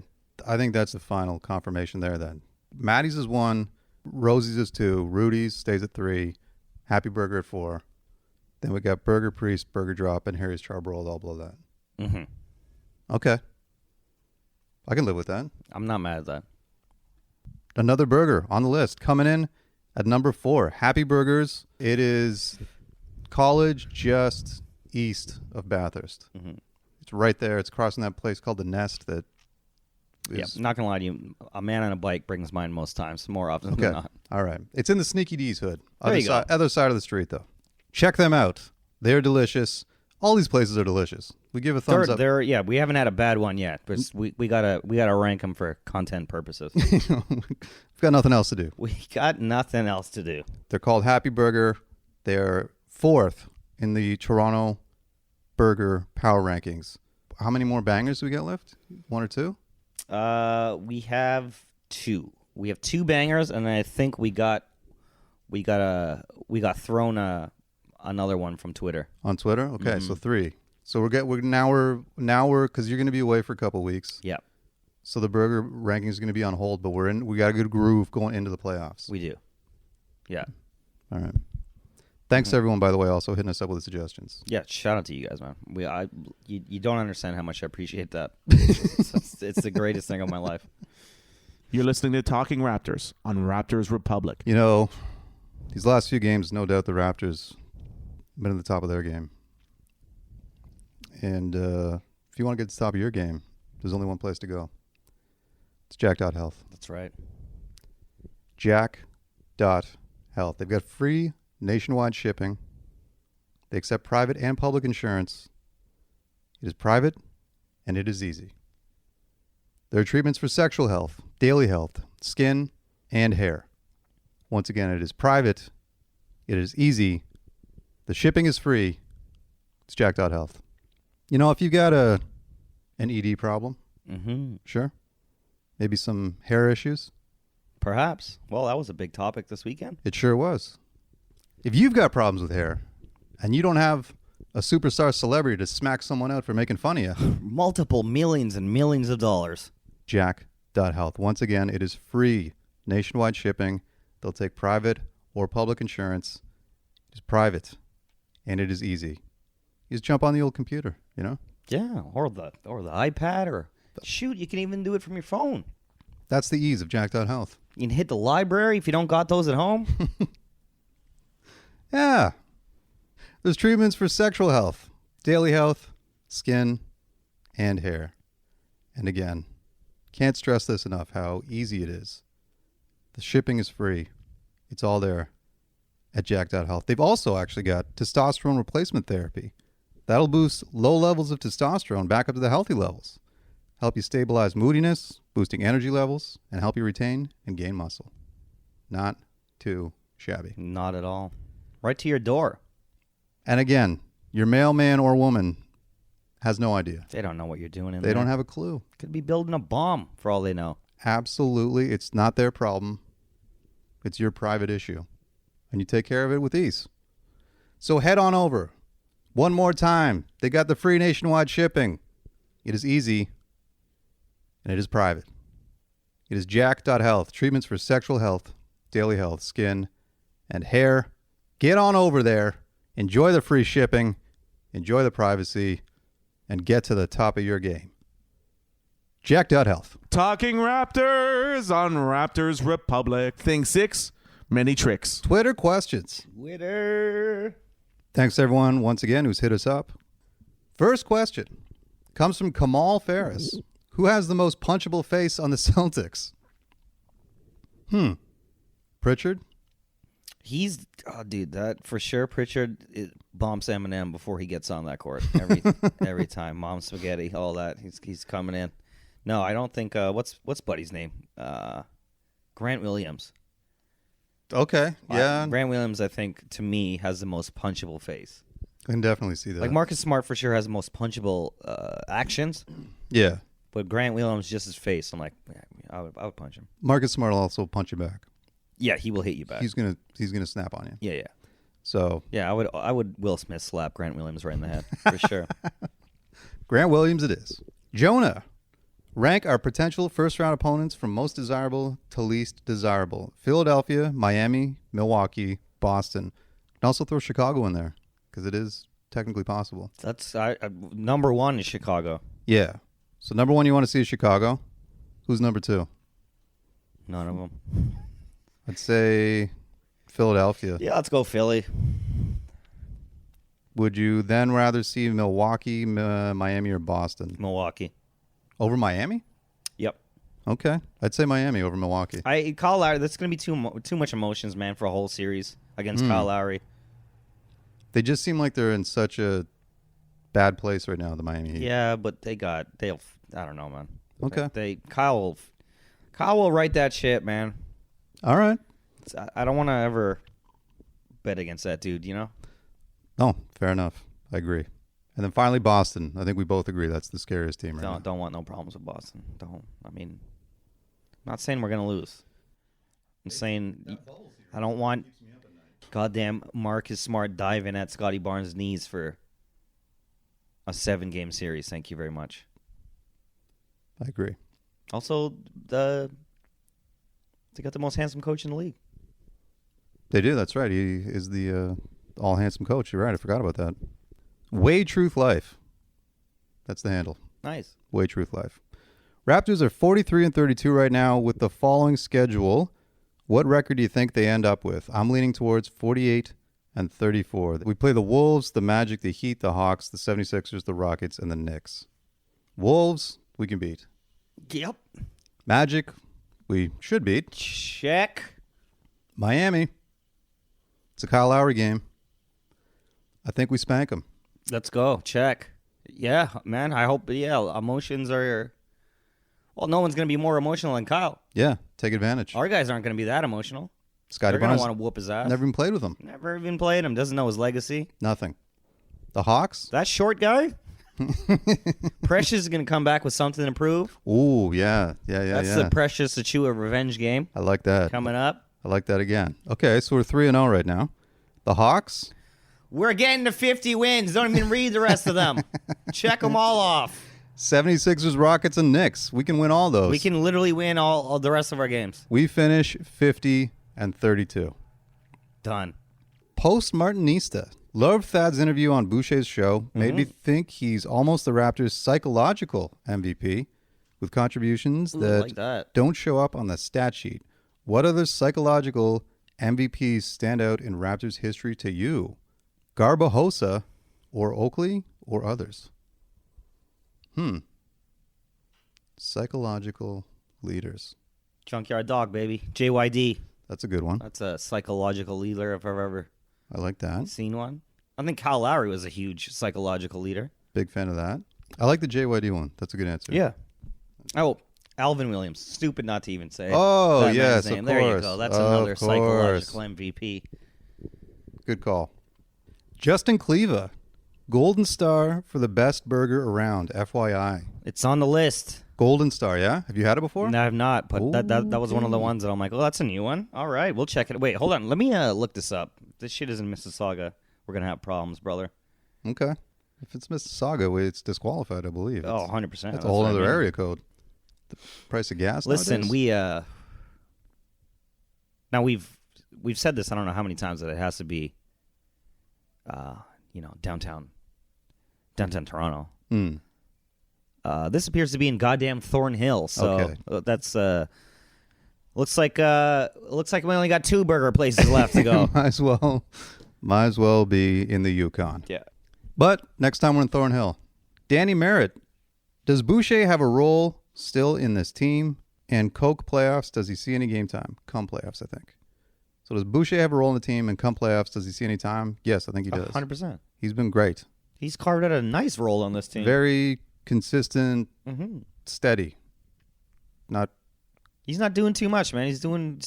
I think that's the final confirmation there then. Maddie's is 1, Rosie's is 2, Rudy's stays at 3, Happy Burger at 4. Then we got Burger Priest, Burger Drop, and Harry's Charbroiled all below that. Mm-hmm. Okay. I can live with that. I'm not mad at that. Another burger on the list coming in at number 4, Happy Burgers. It is College just east of Bathurst. It's right there. It's crossing that place called the Nest that is... Yeah, not going to lie to you. A man on a bike brings mine most times, more often than not. All right. It's in the Sneaky D's hood. There you go. Other side of the street, though. Check them out. They're delicious. All these places are delicious. We give a thumbs up. Yeah, we haven't had a bad one yet, but we gotta rank them for content purposes. We've got nothing else to do. We got nothing else to do. They're called Happy Burger. They're 4th in the Toronto Burger Power Rankings. How many more bangers do we got left? 1 or 2? We have 2. We have 2 bangers, and I think we got thrown another one from Twitter. On Twitter? Okay, so 3. So we're now because you're going to be away for a couple weeks. Yeah, So the burger ranking is going to be on hold, but we got a good groove going into the playoffs. we do. Yeah. All right. Thanks to everyone, by the way, also hitting us up with the suggestions. Yeah, shout out to you guys, man. You don't understand how much I appreciate that. It's the greatest thing of my life. You're listening to Talking Raptors on Raptors Republic. You know, these last few games, no doubt the Raptors have been at the top of their game. And if you want to get to the top of your game, there's only one place to go. It's Jack.Health. That's right. Jack.Health. They've got free nationwide shipping. They accept private and public insurance. It is private and it is easy. There are treatments for sexual health, daily health, skin, and hair. Once again, it is private. It is easy. The shipping is free. It's Jack.Health. You know, if you got an ED problem, sure. Maybe some hair issues. Perhaps. Well, that was a big topic this weekend. It sure was. If you've got problems with hair and you don't have a superstar celebrity to smack someone out for making fun of you, Multiple millions and millions of dollars. Jack.Health. Once again, it is free nationwide shipping. They'll take private or public insurance. It is private and it is easy. You just jump on the old computer, you know? Yeah, or the iPad, or shoot, you can even do it from your phone. That's the ease of Jack.Health. You can hit the library if you don't got those at home. Yeah. There's treatments for sexual health, daily health, skin, and hair. And again, can't stress this enough how easy it is. The shipping is free. It's all there at Jack.Health. They've also actually got testosterone replacement therapy. That'll boost low levels of testosterone back up to the healthy levels. Help you stabilize moodiness, boosting energy levels, and help you retain and gain muscle. Not too shabby. Not at all. Right to your door. And again, your mailman or woman has no idea. They don't know what you're doing in They there. don't have a clue. Could be building a bomb for all they know. Absolutely. It's not their problem. It's your private issue. And you take care of it with ease. So head on over. One more time. They got the free nationwide shipping. It is easy. And it is private. It is Jack.Health. Treatments for sexual health, daily health, skin, and hair. Get on over there. Enjoy the free shipping. Enjoy the privacy. And get to the top of your game. Jack.Health. Talking Raptors on Raptors Republic. Thing 6, many tricks. Twitter questions. Twitter. Thanks everyone once again who's hit us up. First question comes from Kamal Ferris. Who has the most punchable face on the Celtics? Pritchard? He's, dude, that for sure. Pritchard bumps Eminem before he gets on that court every time. Mom spaghetti, all that. He's coming in. No, I don't think. What's Buddy's name? Grant Williams. Okay, yeah. Grant Williams, I think, to me, has the most punchable face. I can definitely see that. Like Marcus Smart for sure has the most punchable actions, Yeah. but Grant Williams just his face. I'm like, yeah, I would punch him. Marcus Smart will also punch you back. Yeah, he will hit you back. He's gonna snap on you. Yeah. So Yeah, I would Will Smith slap Grant Williams right in the head for sure. Grant Williams it is. Jonah. Rank our potential first-round opponents from most desirable to least desirable. Philadelphia, Miami, Milwaukee, Boston. And also throw Chicago in there because it is technically possible. That's number one is Chicago. Yeah. So number one you want to see is Chicago. Who's number two? None of them. I'd say Philadelphia. Yeah, let's go Philly. Would you then rather see Milwaukee, Miami, or Boston? Milwaukee. Over Miami? Yep. Okay. I'd say Miami over Milwaukee. Kyle Lowry. That's going to be too much emotions, man, for a whole series against Kyle Lowry. They just seem like they're in such a bad place right now, the Miami Heat. Yeah, but they'll. I don't know, man. Okay. Kyle will write that shit, man. All right. I don't want to ever bet against that dude. You know. No, fair enough. I agree. And then finally, Boston. I think we both agree that's the scariest team right now. Don't want no problems with Boston. Don't. I mean, I'm not saying we're gonna lose. I'm saying I don't want goddamn Marcus Smart diving at Scotty Barnes' knees for a 7-game series. Thank you very much. I agree. Also, they got the most handsome coach in the league. They do. That's right. He is the all handsome coach. You're right. I forgot about that. Way Truth Life. That's the handle. Nice. Way Truth Life. Raptors are 43-32 right now with the following schedule. What record do you think they end up with? I'm leaning towards 48-34. We play the Wolves, the Magic, the Heat, the Hawks, the 76ers, the Rockets, and the Knicks. Wolves, we can beat. Yep. Magic, we should beat. Check. Miami, it's a Kyle Lowry game. I think we spank them. Let's go. Check. Yeah, man. I hope. Yeah, emotions are. Well, no one's gonna be more emotional than Kyle. Yeah, take advantage. Our guys aren't gonna be that emotional. Scotty They're gonna Barnes want to whoop his ass. never even played with him. Never even played him. Doesn't know his legacy. Nothing. The Hawks? That short guy. Precious is gonna come back with something to prove. Ooh, yeah. That's the Precious Achua revenge game I like that. coming up. I like that again. Okay, so we're 3-0 right now. The Hawks? We're getting to 50 wins. Don't even read the rest of them. Check them all off. 76ers, Rockets, and Knicks. We can win all those. We can literally win all the rest of our games. We finish 50-32. Done. Post Martinista. Loved Thad's interview on Boucher's show. Made me think he's almost the Raptors' psychological MVP with contributions Ooh, that, like that. don't show up on the stat sheet. What other psychological MVPs stand out in Raptors history to you? Garbajosa or Oakley or others? Psychological leaders. Junkyard Dog, baby. JYD. That's a good one. That's a psychological leader if I've ever I like that. seen one. I think Kyle Lowry was a huge psychological leader. Big fan of that. I like the JYD one. That's a good answer. Yeah. Oh, Alvin Williams. Stupid not to even say. Oh, that man's yes, name. of There you course. go. That's Of another course. psychological MVP. Good call. Justin Cleva, Golden Star for the best burger around. FYI. It's on the list. Golden Star, yeah? Have you had it before? No, I have not, but that was one of the ones that I'm like, oh, that's a new one. All right, we'll check it. Wait, hold on. Let me look this up. If this shit is in Mississauga, we're going to have problems, brother. Okay. If it's Mississauga, it's disqualified, I believe. Oh, It's- 100%. That's a whole what I other mean. area code. The price of gas Listen, nowadays? now we've said this, I don't know how many times, that it has to be downtown Toronto. Hmm. This appears to be in goddamn Thornhill, so Okay. that's looks like we only got 2 burger places left to go. Might as well be in the Yukon. Yeah. But next time we're in Thornhill. Danny Merritt. Does Boucher have a role still in this team? And Coke playoffs, does he see any game time? Come playoffs, I think. So does Boucher have a role in the team? And come playoffs, does he see any time? Yes, I think he does. 100%. He's been great. He's carved out a nice role on this team. Very consistent, Mm-hmm. steady. Not He's not doing too much, man. He's doing.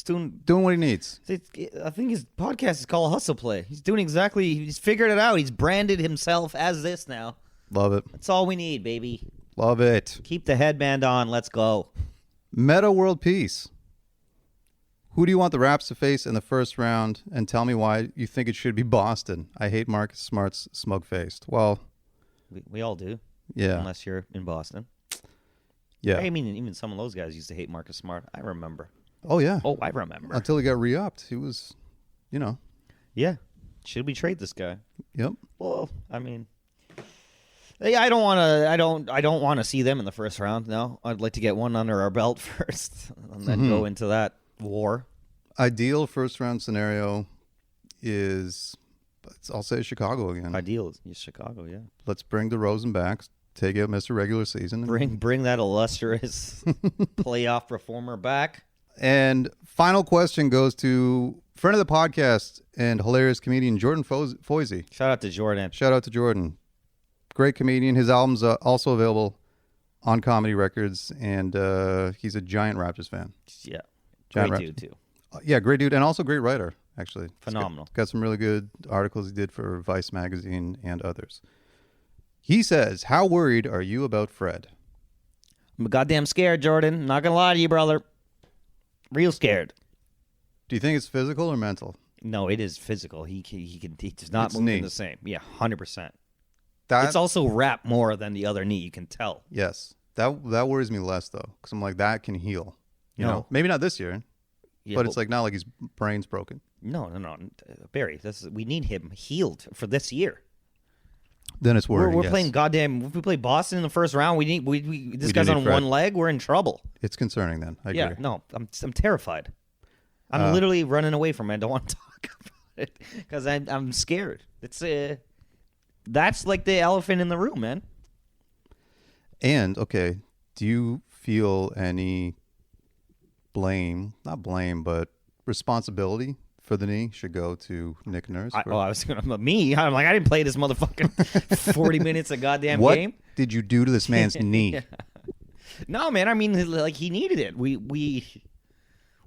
doing what he needs. I think his podcast is called Hustle Play. He's doing exactly. He's figured it out. He's branded himself as this now. Love it. That's all we need, baby. Love it. Keep the headband on. Let's go. Meta World Peace. Who do you want the Raps to face in the first round? And tell me why you think it should be Boston. I hate Marcus Smart's smug-faced. Well, We all do. yeah. Unless you're in Boston. Yeah. I mean, even some of those guys used to hate Marcus Smart. I remember. Oh, yeah. Oh, I remember. Until he got re-upped. He was, Yeah. Should we trade this guy? Yep. Well, I mean, yeah, I don't want to. I don't want to see them in the first round. No, I'd like to get one under our belt first, and then go into that war. Ideal first-round scenario is, I'll say Chicago again. Ideal is Chicago. Yeah, Let's bring DeRozan back. Take out Mr. Regular Season. bring that illustrious playoff performer back. And final question goes to friend of the podcast and hilarious comedian Jordan Foisey. Shout out to Jordan. Shout out to Jordan. Great comedian. His album's also available on Comedy Records, and he's a giant Raptors fan. Yeah, Giant great Raptors. dude too. Yeah, great dude, and also great writer, actually. Phenomenal. Got some really good articles he did for Vice Magazine and others. He says, how worried are you about Fred? I'm goddamn scared, Jordan. Not gonna lie to you, brother. Real scared. Do you think it's physical or mental? No, it is physical. He does not It's move knee. in the same. Yeah, 100%. That, It's also wrapped more than the other knee. You can tell. yes. That worries me less, though, because I'm like, that can heal. You No. know, maybe not this year, Yeah, but it's like not like his brain's broken. no, Barry. We need him healed for this year. Then it's worrying. We're yes. playing goddamn. If we play Boston in the first round, this do guy's need on Fred. one leg. We're in trouble. It's concerning. Then I agree. Yeah, no, I'm terrified. I'm literally running away from it. I don't want to talk about it because I'm scared. It's that's like the elephant in the room, man. And okay, do you feel any blame? Not blame, but responsibility for the knee should go to Nick Nurse. I was gonna me. I'm like I didn't play this motherfucking 40 minutes a goddamn what game. did you do to this man's knee? No, man. I mean, like he needed it.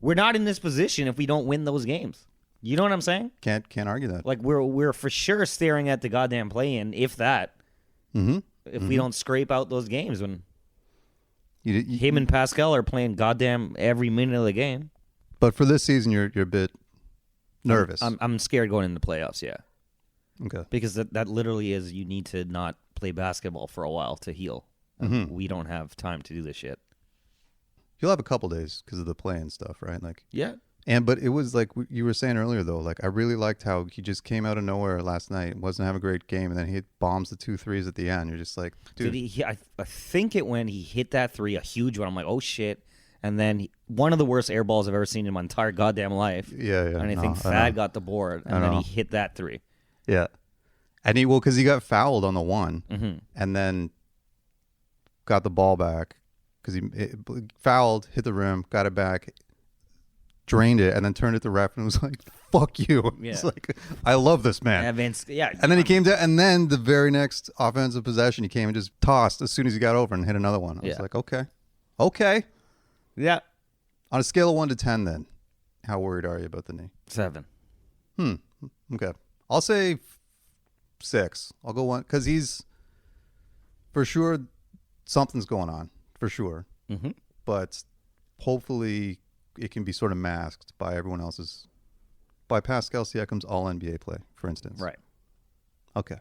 We're not in this position if we don't win those games. You know what I'm saying? Can't argue that. Like we're for sure staring at the goddamn play-in, if that. Mm-hmm. If we don't scrape out those games when You, him and Pascal are playing goddamn every minute of the game. but for this season, you're a bit nervous. I'm scared going into the playoffs. Yeah, okay. because that literally is you need to not play basketball for a while to heal. We don't have time to do this shit. You'll have a couple days because of the play and stuff, right? Like, Yeah. but it was like you were saying earlier, though. Like, I really liked how he just came out of nowhere last night, wasn't having a great game, and then he bombs the 2 threes at the end. You're just like, dude, I think it when he hit that three, a huge one. I'm like, oh shit. And then one of the worst air balls I've ever seen in my entire goddamn life. yeah. And I think know. Thad got the board, and then know. he hit that three. Yeah. And because he got fouled on the one, Mm-hmm. and then got the ball back because fouled, hit the rim, got it back, drained it, and then turned it to the ref and was like, "Fuck you!" Yeah. It's like, I love this man. Yeah, Vince. Yeah. And then he came down, and then the very next offensive possession, he came and just tossed as soon as he got over and hit another one. I was Yeah. like, okay. Yeah. On a scale of 1 to 10, then, how worried are you about the knee? 7. Okay, I'll say 6. I'll go 1 because he's for sure something's going on for sure, Mm-hmm. but hopefully it can be sort of masked by everyone else's, by Pascal Siakam's All NBA play, for instance. Right. Okay.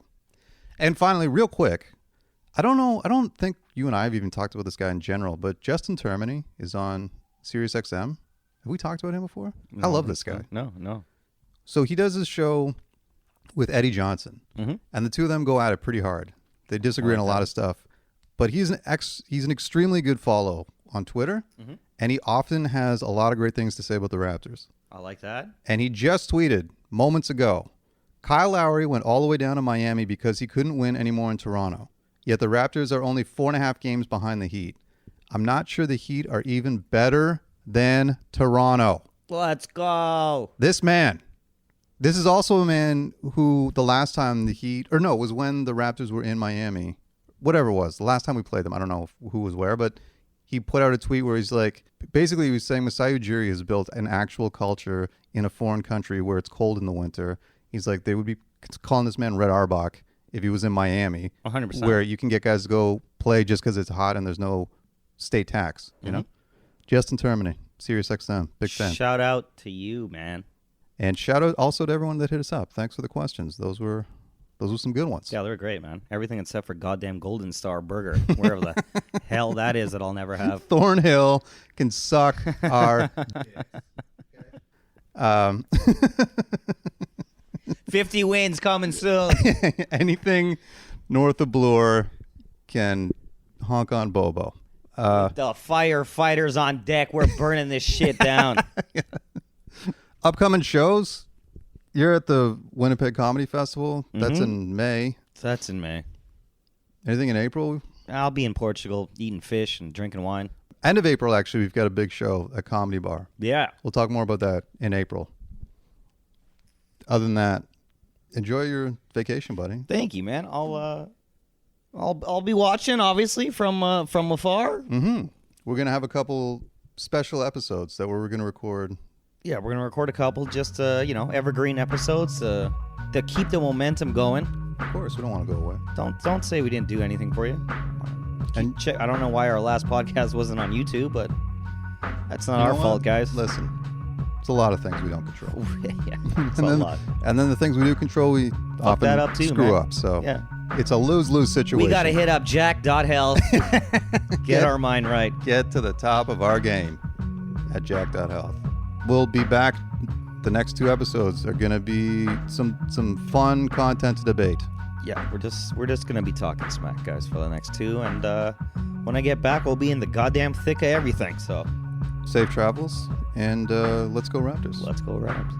And finally, real quick, I don't think you and I have even talked about this guy in general, but Justin Termini is on SiriusXM. Have we talked about him before? I love this guy. No. So he does this show with Eddie Johnson, Mm-hmm. and the two of them go at it pretty hard. They disagree on a lot of stuff, but he's an extremely good follow on Twitter, and he often has a lot of great things to say about the Raptors. I like that. And he just tweeted moments ago, Kyle Lowry went all the way down to Miami because he couldn't win anymore in Toronto. Yet the Raptors are only 4.5 games behind the Heat. I'm not sure the Heat are even better than Toronto. Let's go. This is also a man who the last time the Heat, or no, it was when the Raptors were in Miami, whatever it was, the last time we played them, I don't know who was where, but he put out a tweet where he's like, basically he was saying Masai Ujiri has built an actual culture in a foreign country where it's cold in the winter. He's like, they would be calling this man Red Auerbach if he was in Miami, 100%. where you can get guys to go play just because it's hot and there's no state tax, you know? Justin Termini, SiriusXM, big fan. Shout out to you, man. And shout out also to everyone that hit us up. Thanks for the questions. Those were some good ones. Yeah, they're great, man. Everything except for goddamn Golden Star Burger, wherever the hell that is that I'll never have. Thornhill can suck our 50 wins coming soon. anything north of Bloor can honk on Bobo. The firefighters on deck. We're burning this shit down. Upcoming shows. You're at the Winnipeg Comedy Festival. That's in May. That's in May. Anything in April? I'll be in Portugal eating fish and drinking wine. End of April, actually, we've got a big show at Comedy Bar. Yeah. We'll talk more about that in April. Other than that, enjoy your vacation, buddy. Thank you, man. I'll be watching, obviously, from afar. We're going to have a couple special episodes that we're going to record. Yeah, we're gonna record a couple, just evergreen episodes to keep the momentum going. Of course, we don't want to go away. Don't say we didn't do anything for you. And check. I don't know why our last podcast wasn't on YouTube, but that's not our fault, guys. Listen, it's a lot of things we don't control. Yeah, it's and a then, lot. And then the things we do control, we often that up too, screw man. up. So Yeah. it's a lose-lose situation. We gotta hit up Jack.Health. Get our mind right. Get to the top of our game at Jack.Health. We'll be back. The next 2 episodes are going to be some fun content to debate. Yeah, we're just gonna be talking smack, guys, for the next 2, and when I get back, we'll be in the goddamn thick of everything. So Safe travels, and let's go Raptors. let's go, Raps.